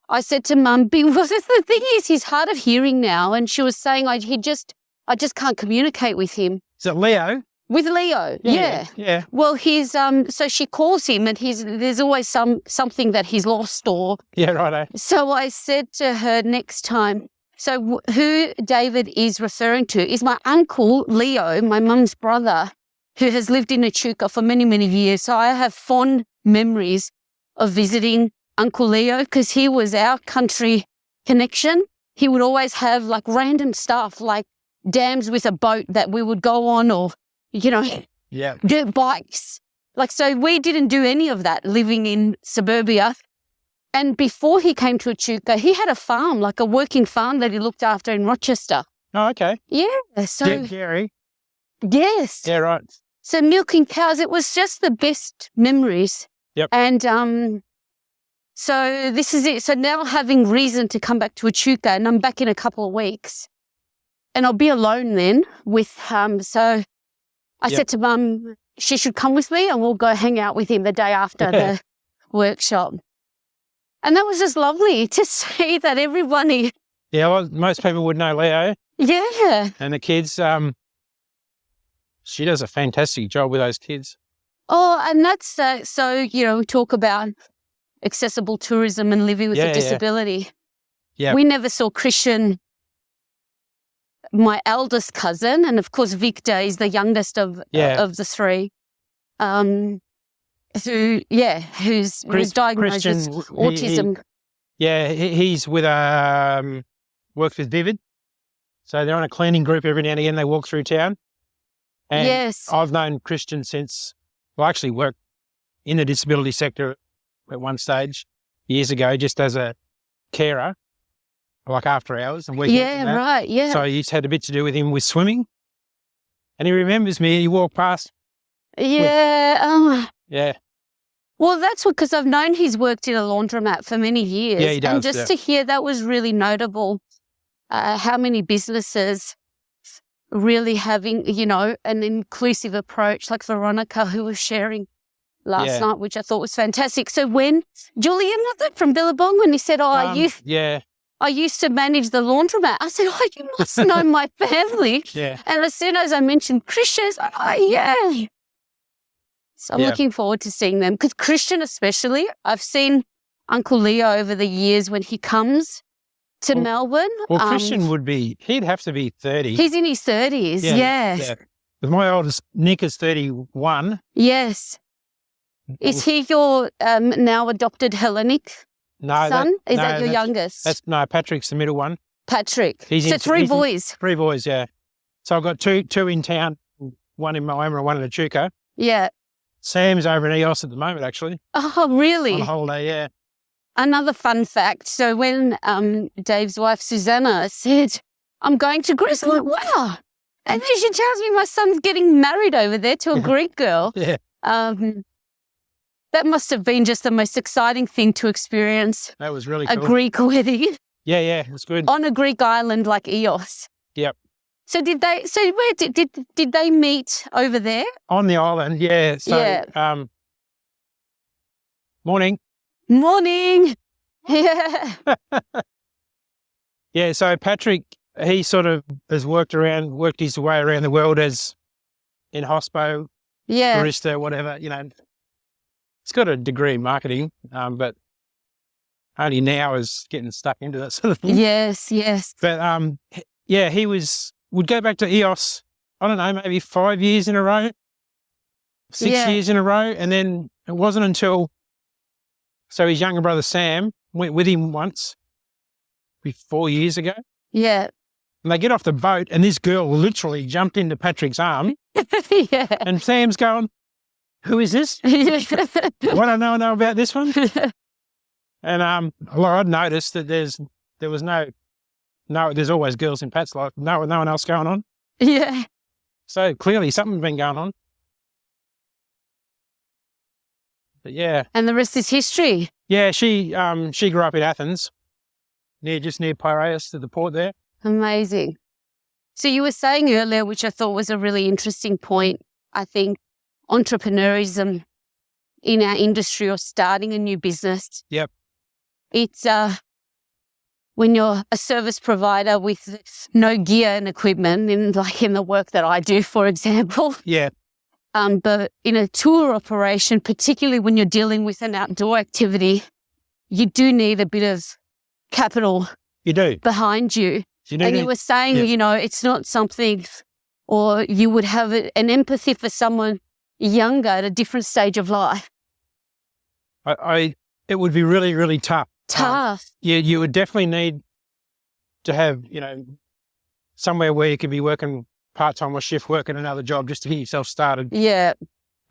I said to Mum, because the thing is, he's hard of hearing now, and she was saying I just can't communicate with him. Is it Leo? With Leo, yeah. Yeah. Well, he's so she calls him, and there's always something that he's lost or. Yeah, righto. So I said to her next time. So who David is referring to is my uncle Leo, my mum's brother, who has lived in Echuca for many, many years. So I have fond memories of visiting Uncle Leo because he was our country connection. He would always have like random stuff like dams with a boat that we would go on or, Yeah. dirt bikes. Like, so we didn't do any of that living in suburbia. And before he came to Echuca, he had a farm, like a working farm that he looked after in Rochester. Oh, okay. Yeah. So, Dairy. yes. Yeah, right. So milking cows, it was just the best memories. Yep. And so this is it. So now having reason to come back to Echuca, and I'm back in a couple of weeks. And I'll be alone then with, so I said to Mum, she should come with me and we'll go hang out with him the day after the workshop. And that was just lovely to see that everybody. Yeah, well, most people would know Leo. Yeah. And the kids, she does a fantastic job with those kids. Oh, and that's, so, we talk about accessible tourism and living with a disability. Yeah. We never saw Christian, my eldest cousin, and of course Victor is the youngest of the three, who's diagnosed with autism. He's with works with Vivid. So they're on a cleaning group every now and again. They walk through town. And yes. I've known Christian I actually worked in the disability sector at one stage years ago, just as a carer, like after hours and weekends. Yeah, right, yeah. So I used to have a bit to do with him with swimming. And he remembers me. He walked past. Yeah. Yeah. Well, that's because I've known he's worked in a laundromat for many years. Yeah, he does. And just to hear that was really notable, how many businesses really having, an inclusive approach, like Veronica, who was sharing last night, which I thought was fantastic. So when Julian from Billabong, when he said, I used to manage the laundromat, I said, oh, you must know my family. Yeah. And as soon as I mentioned Christian, yeah. So I'm looking forward to seeing them because Christian especially, I've seen Uncle Leo over the years when he comes to Melbourne. Well, Christian he'd have to be 30. He's in his 30s, yes. With my oldest, Nick, is 31. Yes. Is he your now adopted Hellenic son? Is that your youngest? Patrick's the middle one. Patrick. So three boys. Three boys, yeah. So I've got two in town, one in Moama and one in Echuca. Yeah. Sam's over in EOS at the moment, actually. Oh, really? On holiday, yeah. Another fun fact. So when Dave's wife, Susanna, said, I'm going to Greece, I'm like, wow. And then she tells me my son's getting married over there to a Greek girl. Yeah. That must have been just the most exciting thing to experience. That was really cool. A Greek wedding. Yeah, it was good. On a Greek island like EOS. Yep. So did where did they meet over there? On the island, yeah. So, morning. Yeah. Yeah, so Patrick, he sort of has worked his way around the world as in hospo, barista, whatever, He's got a degree in marketing, but only now is getting stuck into that sort of thing. Yes. But, he would go back to EOS, I don't know, maybe 5 years in a row, 6 years in a row. And then it wasn't until, so his younger brother Sam went with him once, 4 years ago. Yeah. And they get off the boat and this girl literally jumped into Patrick's arm. Yeah. And Sam's going, who is this? What do I know about this one? And I'd noticed that there was there's always girls in Pat's life, no one else going on. Yeah. So clearly something's been going on. But yeah. And the rest is history. Yeah, she grew up in Athens, just near Piraeus to the port there. Amazing. So you were saying earlier, which I thought was a really interesting point, I think, entrepreneurism in our industry or starting a new business. Yep. It's when you're a service provider with no gear and equipment, in the work that I do, for example. Yeah. But in a tour operation, particularly when you're dealing with an outdoor activity, you do need a bit of capital You do. behind you. You do And need- you were saying, yeah. it's not something, or you would have an empathy for someone younger at a different stage of life. It would be really, really tough. Tough. You would definitely need to have, somewhere where you could be working part-time or shift work at another job just to get yourself started. Yeah.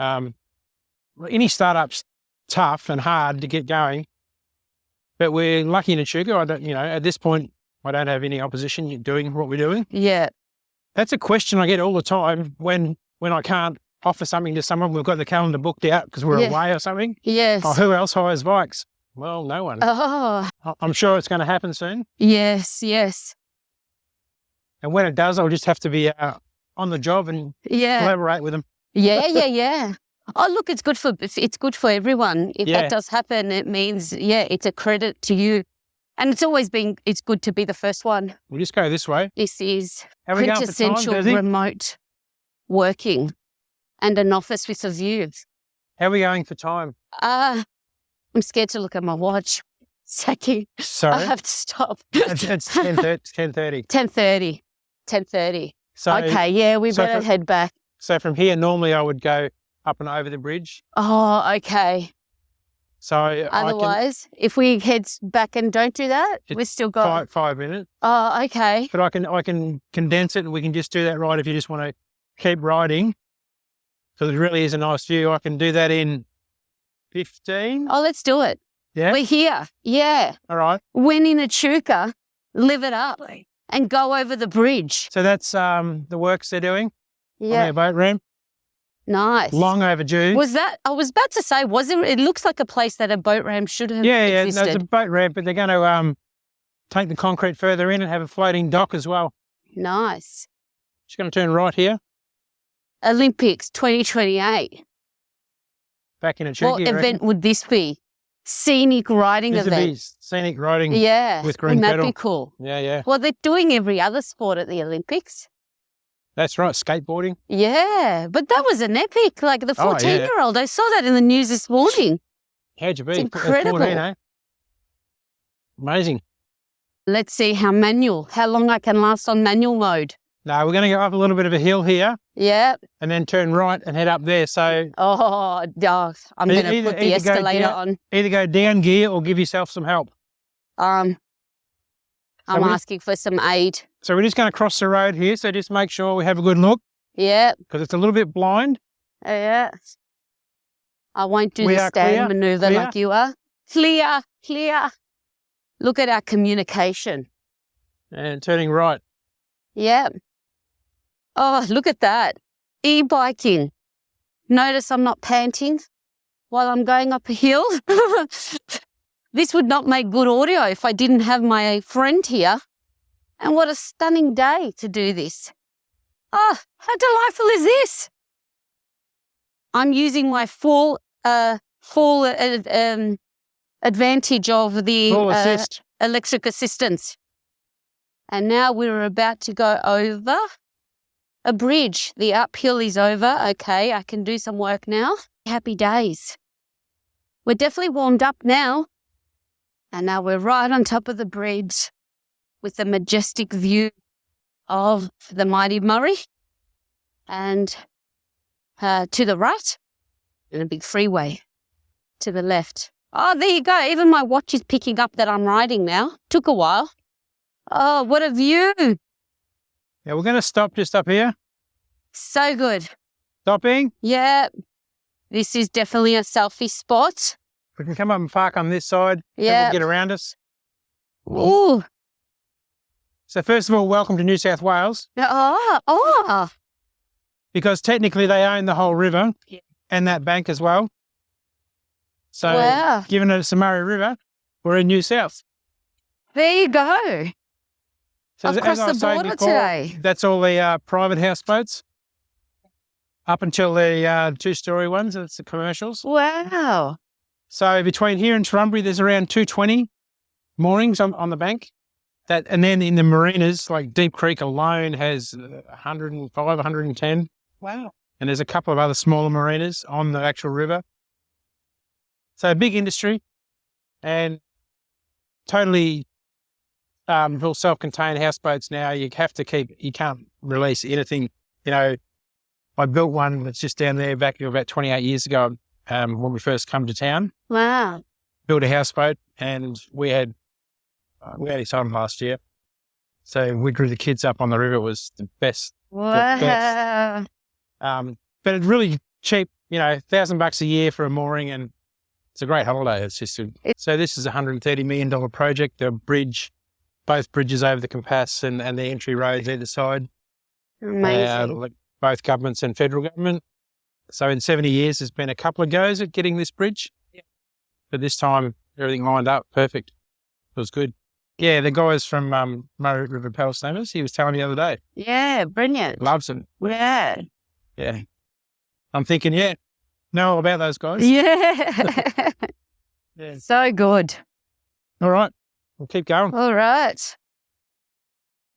Any startup's tough and hard to get going, but we're lucky in Echuca. At this point, I don't have any opposition in doing what we're doing. Yeah. That's a question I get all the time when I can't offer something to someone. We've got the calendar booked out because we're Yeah. away or something. Yes. Oh, who else hires bikes? Well, no one. Oh, I'm sure it's going to happen soon. yes, yes. And when it does, I'll just have to be on the job and Yeah. collaborate with them. Yeah. Oh, look, it's good for everyone. If Yeah. that does happen, it means, it's a credit to you. And it's good to be the first one. We'll just go this way. This is How are we going for time, quintessential Desi? remote working and an office with a view. How are we going for time? I'm scared to look at my watch. Saki, I Sorry. have to stop. It's 10:30. 10:30. So, Okay, yeah, we so better for- head back. So from here, normally I would go up and over the bridge. Oh, okay. So Otherwise, if we head back and don't do that, It's we're still I can going. 5 minutes, Oh, okay. but I can condense it and we can just do that right if you just want to keep riding. Because it really is a nice view. I can do that in 15. Oh, let's do it. Yeah. We're here. Yeah. All right. When in Echuca, live it up and go over the bridge. So that's the works they're doing on Yeah. their boat ramp. Nice. Long overdue. I was about to say, it looks like a place that a boat ramp should have Yeah. No, existed. it's a boat ramp, but they're going to take the concrete further in and have a floating dock as well. Nice. Just going to turn right here, Olympics 2028. back in Echuca. What you reckon? event would this be? Scenic riding This would event. be scenic riding. Yeah. with green Wouldn't that pedal. be cool? Yeah. Well, they're doing every other sport at the Olympics. That's right. Skateboarding. Yeah, but that was an epic. Like the Oh, yeah. 14-year-old, I saw that in the news this morning. How'd you be? It's At incredible. 14, eh? Amazing. Let's see how long I can last on manual mode. No, we're going to go up a little bit of a hill here Yeah. and then turn right and head up there. So Oh, I'm going to Either- put the either go escalator down- on. either go down gear or give yourself some help. I'm we- asking for some aid. So we're just going to cross the road here. So just make sure we have a good look Yeah. because it's a little bit blind. Yeah. I won't do We the are stand clear? maneuver Clear? like you are. Clear. Look at our communication. And turning right. Yeah. Oh, look at that. E-biking. Notice I'm not panting while I'm going up a hill. This would not make good audio if I didn't have my friend here. And what a stunning day to do this. Oh, how delightful is this? I'm using my full advantage of the Full assist. electric assistance. And now we're about to go over a bridge. The uphill is over. Okay, I can do some work now. Happy days. We're definitely warmed up now. And now we're right on top of the bridge with the majestic view of the mighty Murray. And to the right, and a big freeway to the left. Oh, there you go. Even my watch is picking up that I'm riding now. Took a while. Oh, what a view. Yeah, we're going to stop just up here. So good. Stopping. Yeah. This is definitely a selfie spot. We can come up and park on this side. Yeah. Get around us. Ooh. So first of all, welcome to New South Wales Oh. because technically they own the whole river Yeah. and that bank as well. So Wow. given it's the Murray River, we're in New South. There you go. So I've crossed I the was saying border before, today. That's all the private houseboats up until the two-storey ones. That's the commercials. Wow. So between here and Torrumbury, there's around 220 moorings on the bank. that, and then in the marinas, like Deep Creek alone has 105, 110. Wow. And there's a couple of other smaller marinas on the actual river. So a big industry and totally all self-contained houseboats now. You can't release anything. You know, I built one that's just down there back about 28 years ago when we first come to town. Wow. Built a houseboat and we had it on last year. So we drew the kids up on the river. It was the best. Wow. But it's really cheap, you know, $1,000 a year for a mooring, and it's a great holiday. It's just so this is a $130 million project. The bridge, both bridges over the Campaspe and the entry roads either side. Amazing. Both governments and federal government. So in 70 years, there's been a couple of goes at getting this bridge. Yeah. But this time, everything lined up perfect. It was good. Yeah, the guys from Murray River Paddle Steamers, he was telling me the other day. Yeah, brilliant. Loves them. Yeah. Yeah. I'm thinking, know all about those guys. Yeah. Yeah. So good. All right. We'll keep going. All right.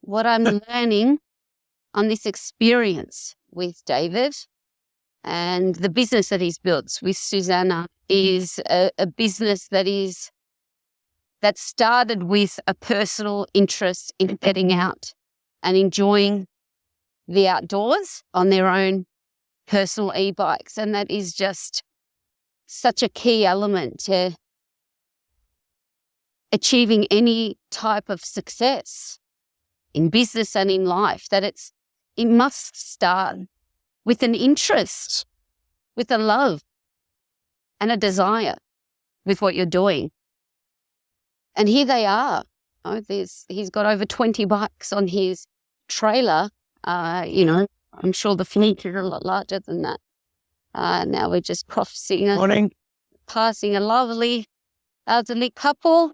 What I'm learning on this experience with David and the business that he's built with Susanna is a business that started with a personal interest in getting out and enjoying the outdoors on their own personal e-bikes. And that is just such a key element to achieving any type of success in business and in life, that it must start with an interest, with a love and a desire with what you're doing. And here they are. Oh, he's got over 20 bikes on his trailer. I'm sure the fleet is a lot larger than that. Now we're just passing a lovely elderly couple.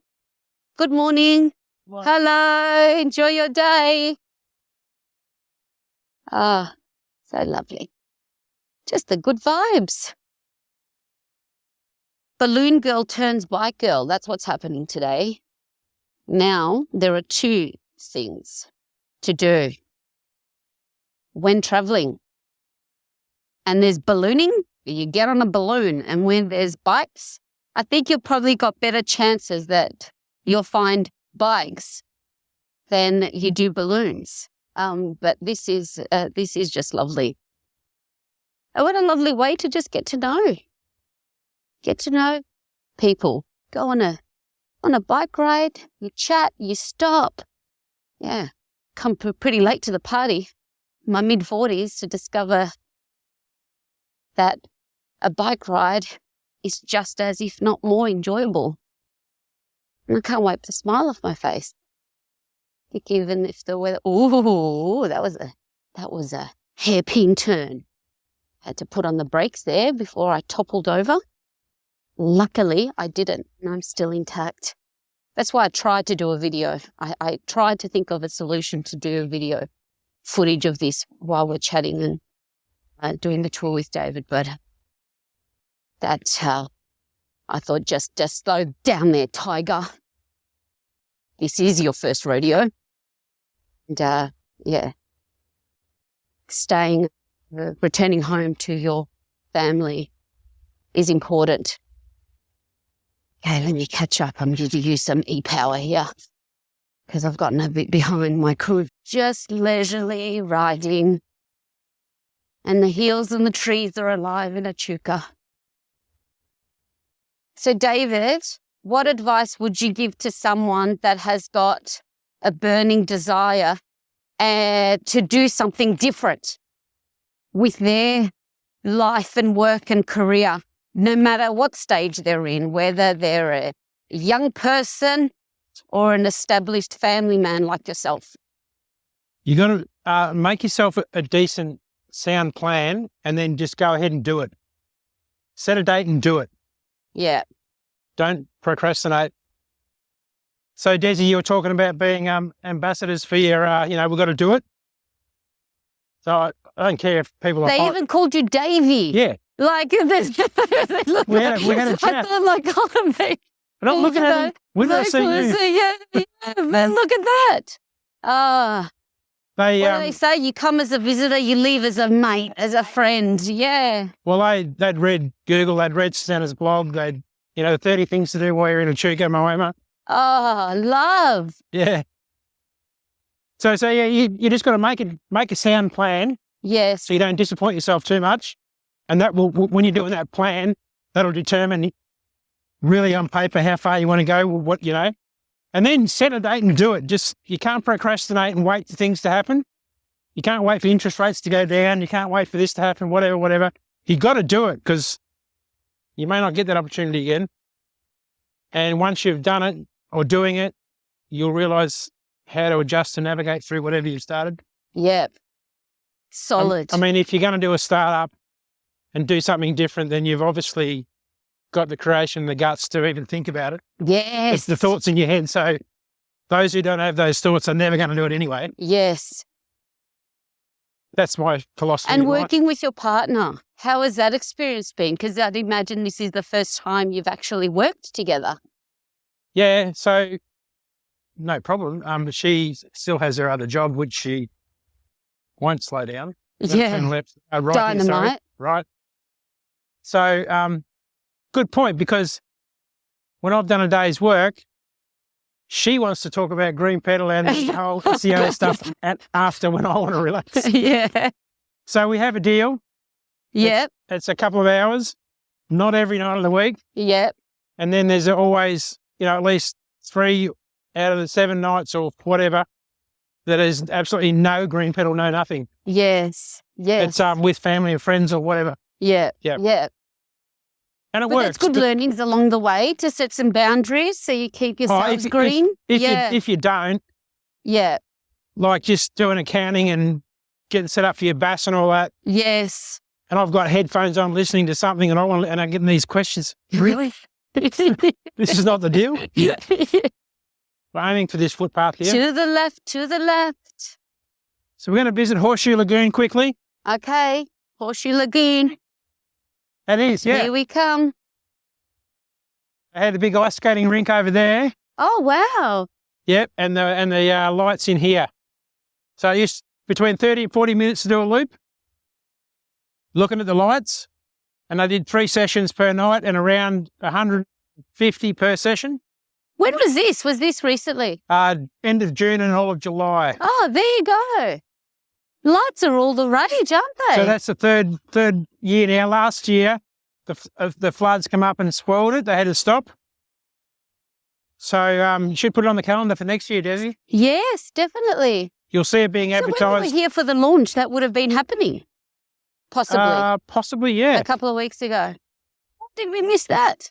Good morning. Wow. Hello. Enjoy your day. Ah, so lovely. Just the good vibes. Balloon girl turns bike girl. That's what's happening today. Now, there are two things to do when traveling. And there's ballooning. You get on a balloon, and when there's bikes, I think you've probably got better chances that you'll find bikes than you do balloons. But this is just lovely. Oh, what a lovely way to just get to know people. Go on a bike ride, you chat, you stop. Yeah, come pretty late to the party, my mid-40s, to discover that a bike ride is just as, if not more, enjoyable. And I can't wipe the smile off my face. I think even if the weather, that was a hairpin turn. Had to put on the brakes there before I toppled over. Luckily, I didn't, and I'm still intact. That's why I tried to do a video. I tried to think of a solution to do a video footage of this while we're chatting and doing the tour with David, but that's how I thought, just slow down there, Tiger. This is your first rodeo. And, returning home to your family is important. Okay, let me catch up. I'm going to use some e-power here because I've gotten a bit behind my crew. Just leisurely riding. And the hills and the trees are alive in Echuca. So, David, what advice would you give to someone that has got a burning desire to do something different with their life and work and career, no matter what stage they're in, whether they're a young person or an established family man like yourself? You got to make yourself a decent, sound plan, and then just go ahead and do it. Set a date and do it. Yeah. Don't procrastinate. So, Desi, you were talking about being ambassadors for your, we've got to do it. So I don't care if people are... They even called you Davey. Yeah. Like, we had a chat. I thought, like, We're not looking at it. We don't see you. Yeah, but look at that. They, What do they say? You come as a visitor, you leave as a mate, as a friend. Yeah. well, they'd read Google, they'd read Susanna's blog, 30 things to do while you're in Echuca and Moama. Oh, love. Yeah. So yeah, you just got to make a sound plan Yes. so you don't disappoint yourself too much. And that will, when you're doing that plan, that'll determine really on paper how far you want to go, and then set a date and do it. You can't procrastinate and wait for things to happen. You can't wait for interest rates to go down. You can't wait for this to happen, whatever. You got to do it because you may not get that opportunity again. And once you've done it or doing it, you'll realize how to adjust and navigate through whatever you started. Yep. Solid. I mean, if you're going to do a startup and do something different, then you've obviously got the creation, the guts to even think about it. Yes. It's the thoughts in your head. So those who don't have those thoughts are never going to do it anyway. Yes. That's my philosophy. And working with your partner, how has that experience been? Because I'd imagine this is the first time you've actually worked together. Yeah, so no problem. She still has her other job, which she won't slow down. Yeah. Turn left, right. Dynamite. Here, right. So, good point, because when I've done a day's work, she wants to talk about green petal and the whole SEO stuff after when I want to relax. Yeah. So we have a deal. Yep. It's a couple of hours, not every night of the week. Yep. And then there's always, at least 3 out of the 7 nights or whatever that is absolutely no green petal, no nothing. Yes. Yes. It's with family or friends or whatever. Yeah. Yep. Yeah. And it But works. that's good learnings along the way to set some boundaries so you keep yourselves green. If you don't, Yeah. like just doing accounting and getting set up for your BAS and all that, Yes. and I've got headphones on listening to something and I'm getting these questions. Really? This is not the deal? Yeah. We're aiming for this footpath here. To the left, to the left. So we're going to visit Horseshoe Lagoon quickly. Okay. Horseshoe Lagoon. That is, yeah. Here we come. I had a big ice skating rink over there. Oh, wow. Yep, and the lights in here. So I used between 30 and 40 minutes to do a loop, looking at the lights, and I did 3 sessions per night and around 150 per session. When was this? Was this recently? End of June and all of July. Oh, there you go. Lights are all the rage, aren't they? So that's the third year now. Last year, the floods come up and spoiled it. They had to stop. So you should put it on the calendar for next year, Desi. Yes, definitely. You'll see it being So when advertised. we were here for the launch, that would have been happening. Possibly. Possibly, yeah. A couple of weeks ago. How did we miss that?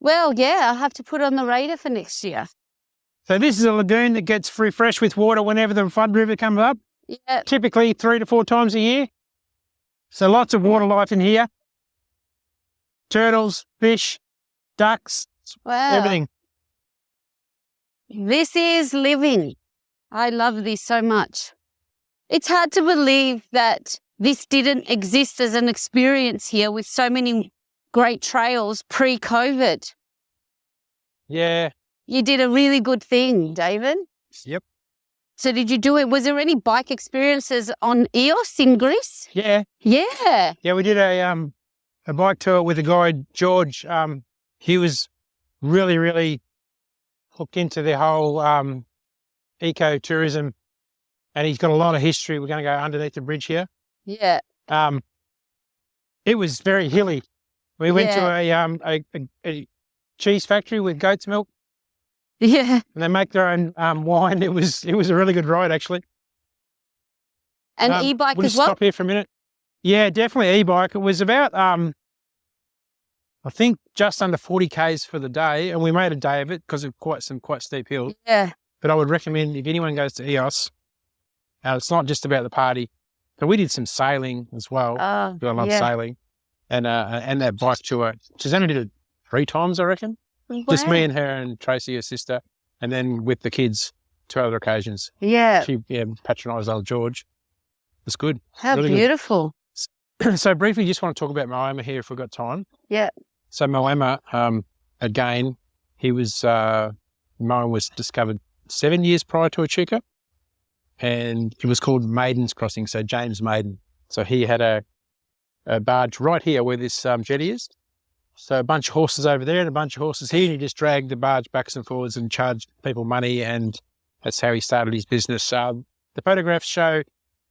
Well, yeah, I'll have to put it on the radar for next year. So this is a lagoon that gets refreshed with water whenever the flood river comes up. Yeah. Typically 3 to 4 times a year. So lots of water life in here. Turtles, fish, ducks, Wow. everything. This is living. I love this so much. It's hard to believe that this didn't exist as an experience here with so many great trails pre-COVID. Yeah. You did a really good thing, David. Yep. So did you do it? Was there any bike experiences on EOS in Greece? Yeah. Yeah. Yeah, we did a bike tour with a guy, George. He was really, really hooked into the whole ecotourism, and he's got a lot of history. We're going to go underneath the bridge here. Yeah. It was very hilly. We went to a cheese factory with goat's milk, Yeah. and they make their own wine. It was a really good ride, actually. And e-bike we'll as just well? Stop here for a minute. Yeah, definitely e-bike. It was about I think just under 40 Ks for the day, and we made a day of it because of quite steep hills. Yeah. But I would recommend if anyone goes to EOS, it's not just about the party. So we did some sailing as well. Oh, I love sailing, and that bike tour. She's only did it 3 times, I reckon. Just me and her and Tracy, her sister, and then with the kids 2 other occasions. Yeah. She patronised old George. It was good. How really beautiful. Good. So briefly, just want to talk about Moama here if we've got time. Yeah. So Moama, again, Moama was discovered 7 years prior to Echuca, and it was called Maiden's Crossing, so James Maiden. So he had a barge right here where this jetty is. So a bunch of horses over there and a bunch of horses here, and he just dragged the barge backwards and forwards and charged people money, and that's how he started his business. The photographs show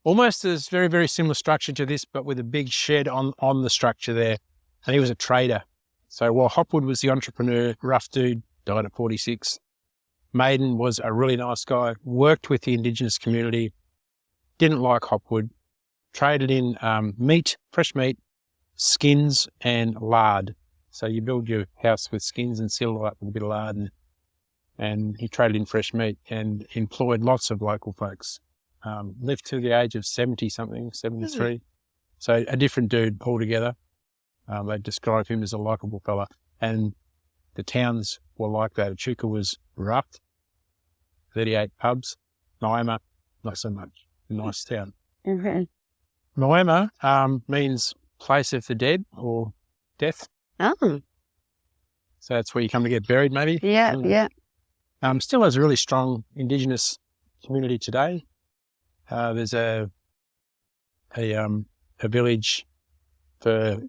almost a very, very similar structure to this, but with a big shed on the structure there. And he was a trader. So while Hopwood was the entrepreneur, rough dude, died at 46, Maiden was a really nice guy, worked with the Indigenous community, didn't like Hopwood, traded in meat, fresh meat, skins and lard. So you build your house with skins and seal it up with a bit of lard, and he traded in fresh meat and employed lots of local folks. Lived to the age of 70-something, 73. So a different dude altogether. They describe him as a likeable fella. And the towns were like that. Echuca was rough, 38 pubs. Moama, not so much. Nice town. Mm-hmm. Moama means place of the dead or death. Oh. So that's where you come to get buried, maybe. Yeah, yeah. Still has a really strong Indigenous community today. There's a village for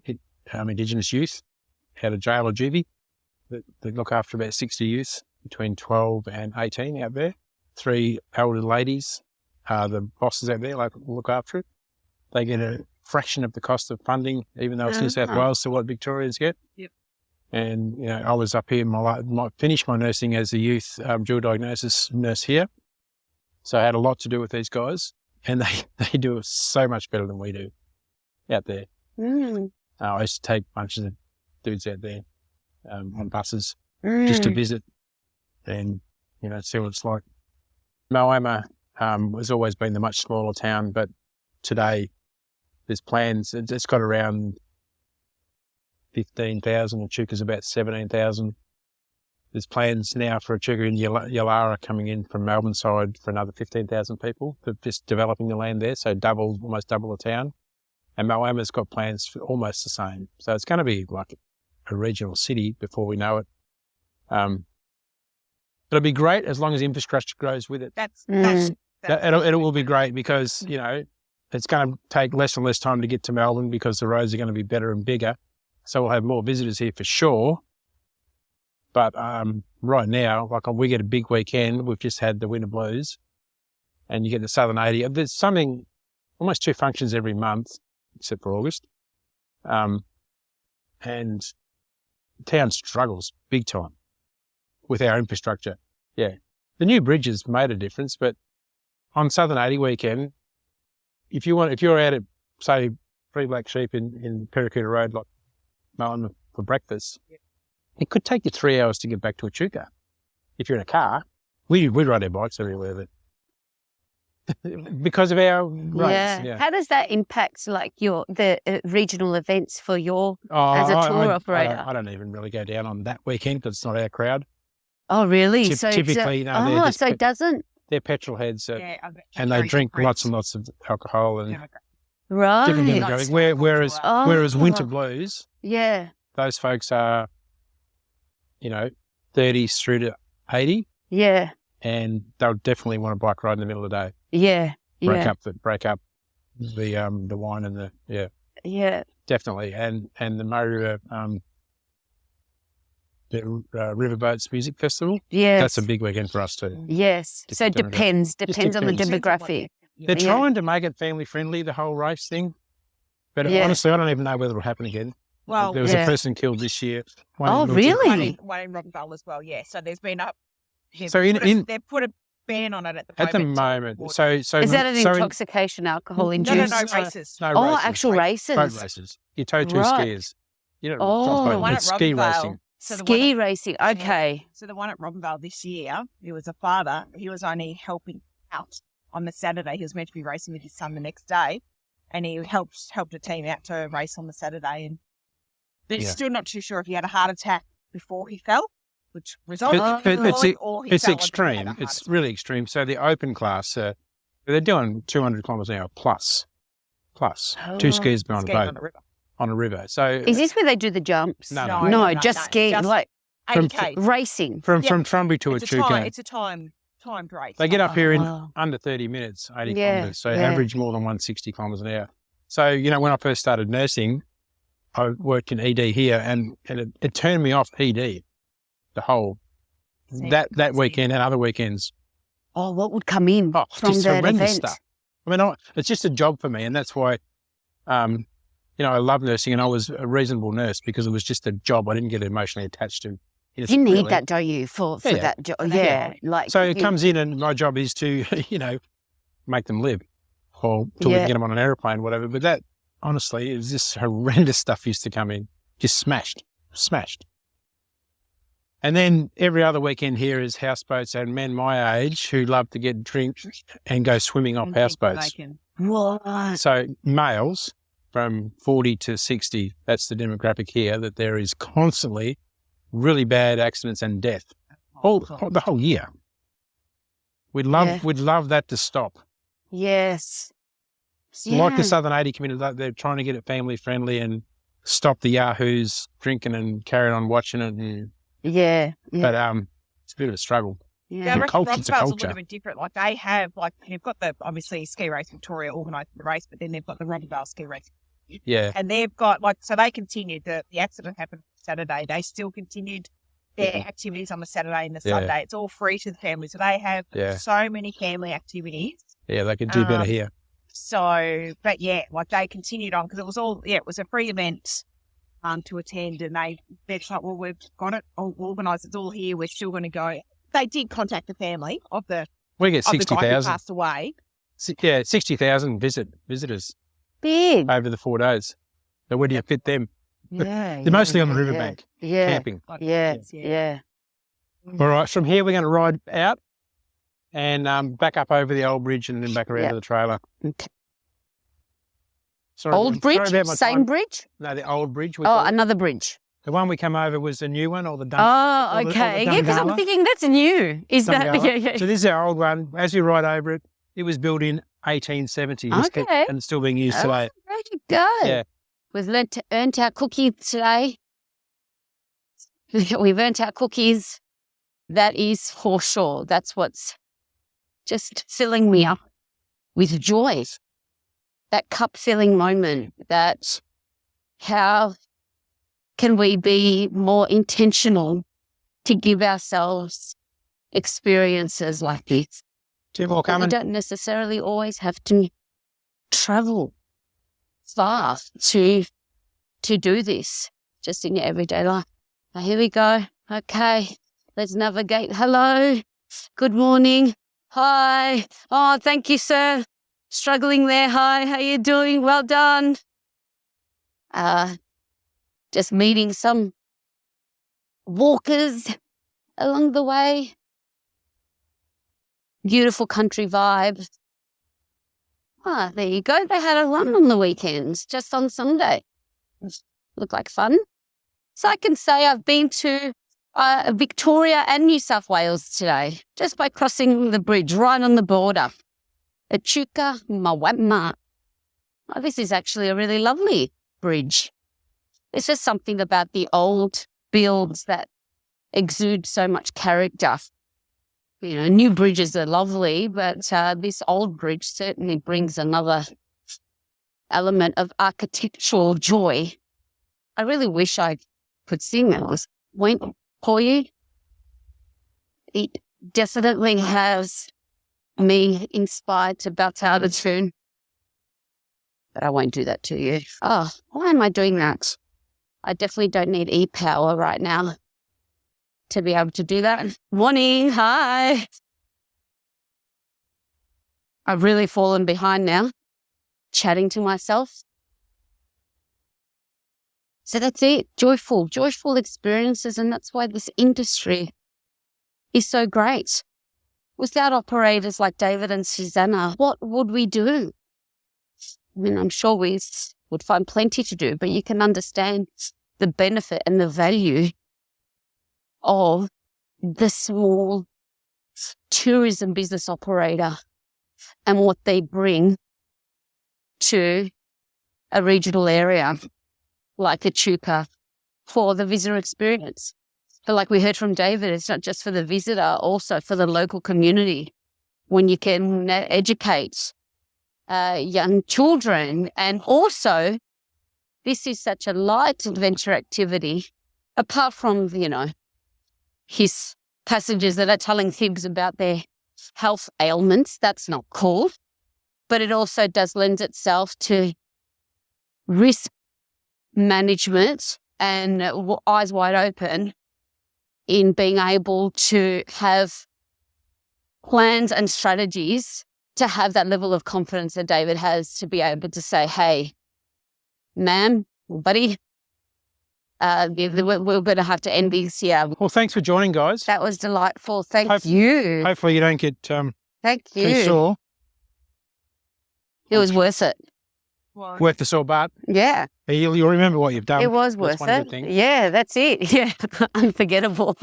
Indigenous youth out of jail or juvie that look after about 60 youth between 12 and 18 out there. 3 elder ladies, the bosses out there look after it. They get a fraction of the cost of funding, even though it's New South Wales, to what Victorians get. Yep. And, I was up here, finished my nursing as a youth dual diagnosis nurse here. So I had a lot to do with these guys, and they do it so much better than we do out there. Mm. I used to take bunches of dudes out there on buses just to visit and, see what it's like. Moama has always been the much smaller town, but today there's plans. It's got around 15,000. Echuca's about 17,000. There's plans now for Echuca and Yallara coming in from Melbourne side for another 15,000 people. They're just developing the land there, so almost double the town. And Moama's got plans for almost the same. So it's going to be like a regional city before we know it. It'll be great as long as infrastructure grows with it. It will be great because, it's going to take less and less time to get to Melbourne because the roads are going to be better and bigger. So we'll have more visitors here for sure. But right now, we get a big weekend. We've just had the winter blues, and you get the Southern 80. There's almost 2 functions every month, except for August. And the town struggles big time with our infrastructure. Yeah. The new bridges made a difference, but on Southern 80 weekend, if you're out at, say, Three Black Sheep in Pericooda Road, like Moama for breakfast, it could take you 3 hours to get back to Echuca. If you're in a car, we ride our bikes everywhere, but because of our roads. Yeah. How does that impact the regional events for your as a tour operator? I don't even really go down on that weekend because it's not our crowd. Oh, really? Typically, so it doesn't. They're petrol heads, and they drink lots and lots of alcohol and right. different demographic. Whereas winter blues, those folks are, 30s through to 80. Yeah. And they'll definitely want a bike ride in the middle of the day. Yeah. Break up the wine and Yeah. Definitely. And the Murray River the Riverboats Music Festival. Yes. That's a big weekend for us too. Yes. So it depends on the demographic. They're trying to make it family friendly, the whole race thing. But honestly, I don't even know whether it'll happen again. Well, there was a person killed this year. Really? One in Rockville as well, yeah. So there's been they've put a ban on it at the moment. So is that an intoxication alcohol induced? No, races. No, races. Actual races. Boat races. You tow 2 skiers. The one at ski Rockville. racing. So ski racing, okay. So the one at Robinvale this year, it was a father. He was only helping out on the Saturday. He was meant to be racing with his son the next day, and he helped a team out to race on the Saturday. And they're still not too sure if he had a heart attack before he fell, which resulted in it's extreme. It's really extreme. So the open class, they're doing 200 kilometres an hour plus 2 skiers behind a boat. On a river. So is this where they do the jumps? No, just skiing. From- 80K. Racing. From Yeah. Trumbury to Echuca. It's a timed race. They get up here in Wow. under 30 minutes, 80 Yeah, kilometres, so yeah. average more than 160 kilometres an hour. So, when I first started nursing, I worked in ED here and it turned me off ED the whole, that weekend and other weekends. Oh, what would come in Oh, from just that horrendous event? stuff. I mean, it's just a job for me, and that's why, I love nursing, and I was a reasonable nurse because it was just a job. I didn't get emotionally attached to. You need really. that, don't you, for Yeah. that job? Yeah. Like So it comes in, and my job is to, make them live, or till we Yeah. can get them on an airplane, whatever. But that, honestly, it was just horrendous stuff used to come in, just smashed. And then every other weekend here is houseboats and men my age who love to get drinks and go swimming off houseboats. What? So males from 40 to 60, that's the demographic here, that there is constantly really bad accidents and death the whole year. We'd love that to stop. Yes. Like the Southern 80 community, they're trying to get it family friendly and stop the yahoos drinking and carrying on watching it. And, Yeah. But it's a bit of a struggle. Yeah. Yeah, I reckon It's a Rockvale's a culture. little bit different. Like they have, you've got the obviously Ski Race Victoria organising the race, but then they've got the Rockvale Ski Race, Yeah. and they've got so they continued the accident happened Saturday. They still continued their activities on the Saturday and the Yeah. Sunday. It's all free to the family, so they have so many family activities. Yeah, they could do better here. So, but yeah, they continued on because it was a free event to attend, and they're like, well, we've got it all organised. It's all here. We're still going to go. They did contact the family of the We get guy who 60,000. passed away. 60,000 visitors Big. over the 4 days. So where do you fit them? Yeah. They're mostly on the riverbank, Yeah. camping. Yeah. All right, from here we're going to ride out and back up over the old bridge and then back around to the trailer. Okay. Sorry, Old bridge? about my Same time. bridge? No, the old bridge. we Oh, call it. another bridge. The one we come over was the new one, or the Dun- Oh, or the okay. Yeah, because I'm Dungala. thinking that's new. Is that? Dungala. Yeah. So this is our old one. As you ride over it, it was built in 1870 Okay. and it's still being used Oh, today. there you go. Yeah. We've earned our cookies today. We've earned our cookies. That is for sure. That's what's just filling me up with joy. That cup filling moment, that how can we be more intentional to give ourselves experiences like this? Two more We coming. don't necessarily always have to travel far to do this, just in your everyday life. Now, here we go. Okay, let's navigate. Hello. Good morning. Hi. Oh, thank you, sir. Struggling there. Hi, how you doing? Well done. Just meeting some walkers along the way. Beautiful country vibe. Ah, there you go. They had a run on the weekends, just on Sunday. Looked like fun. So I can say I've been to Victoria and New South Wales today, just by crossing the bridge right on the border. Echuca and Moama. Oh, this is actually a really lovely bridge. There's just something about the old builds that exude so much character. You know, new bridges are lovely, but this old bridge certainly brings another element of architectural joy. I really wish I could sing it. Won't for you. It definitely has me inspired to belt out a tune. But I won't do that to you. Oh, why am I doing that? I definitely don't need e-power right now to be able to do that. Morning, hi. I've really fallen behind now, chatting to myself. So that's it, joyful experiences, and that's why this industry is so great. Without operators like David and Susanna, what would we do? I mean, I'm sure we would find plenty to do, but you can understand the benefit and the value of the small tourism business operator and what they bring to a regional area like Echuca for the visitor experience. But like we heard from David, it's not just for the visitor, also for the local community. When you can educate young children, and also this is such a light adventure activity, apart from, his passengers that are telling fibs about their health ailments. That's not cool. But it also does lend itself to risk management and eyes wide open in being able to have plans and strategies to have that level of confidence that David has to be able to say, hey, ma'am, buddy, we're going to have to end this here. Well, thanks for joining, guys. That was delightful. Thank you. Hopefully you don't get Thank too you. sore. It was worth it. Well, Worth the sore butt. Yeah, You'll remember what you've done. it was That's worth one good it. thing. Yeah, that's it. Yeah, unforgettable.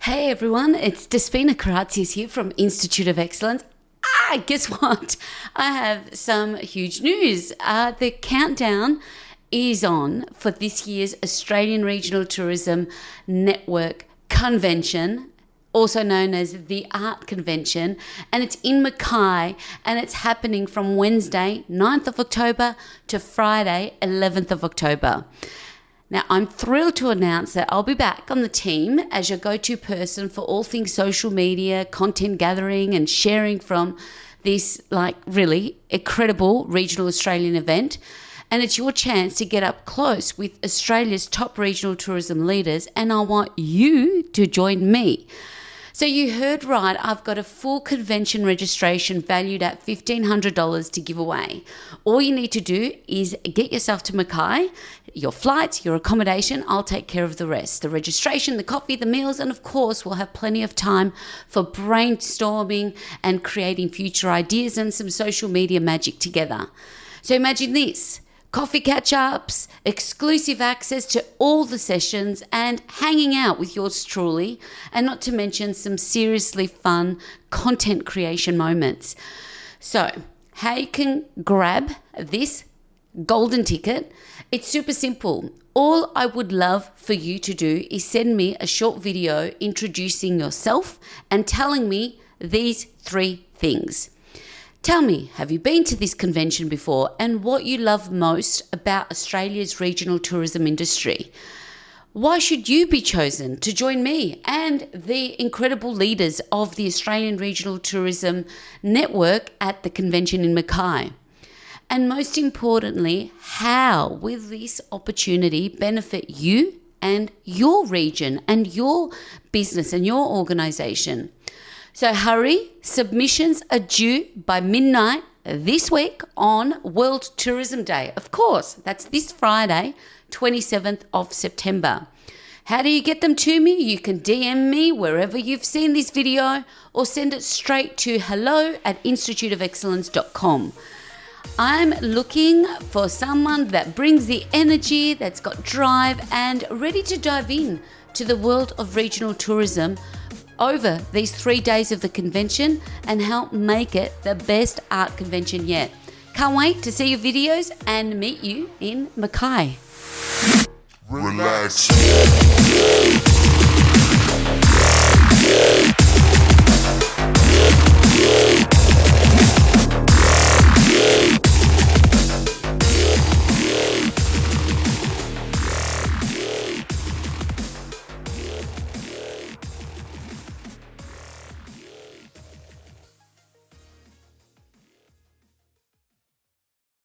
Hey everyone, it's Despina Karatzias here from Institute of Excellence. Guess what? I have some huge news. The countdown is on for this year's Australian Regional Tourism Network Convention, also known as the Art Convention, and it's in Mackay, and it's happening from Wednesday, 9th of October to Friday, 11th of October. Now, I'm thrilled to announce that I'll be back on the team as your go-to person for all things social media, content gathering and sharing from this really incredible regional Australian event. And it's your chance to get up close with Australia's top regional tourism leaders, and I want you to join me. So you heard right, I've got a full convention registration valued at $1,500 to give away. All you need to do is get yourself to Mackay, your flights, your accommodation, I'll take care of the rest. The registration, the coffee, the meals, and of course we'll have plenty of time for brainstorming and creating future ideas and some social media magic together. So imagine this. Coffee catch-ups, exclusive access to all the sessions, and hanging out with yours truly, and not to mention some seriously fun content creation moments. So, how you can grab this golden ticket? It's super simple. All I would love for you to do is send me a short video introducing yourself and telling me these 3 things. Tell me, have you been to this convention before, and what you love most about Australia's regional tourism industry? Why should you be chosen to join me and the incredible leaders of the Australian Regional Tourism Network at the convention in Mackay? And most importantly, how will this opportunity benefit you and your region and your business and your organisation? So hurry, submissions are due by midnight this week on World Tourism Day. Of course, that's this Friday, 27th of September. How do you get them to me? You can DM me wherever you've seen this video or send it straight to hello@instituteofexcellence.com. I'm looking for someone that brings the energy, that's got drive and ready to dive in to the world of regional tourism over these 3 days of the convention and help make it the best art convention yet. Can't wait to see your videos and meet you in Mackay. Relax.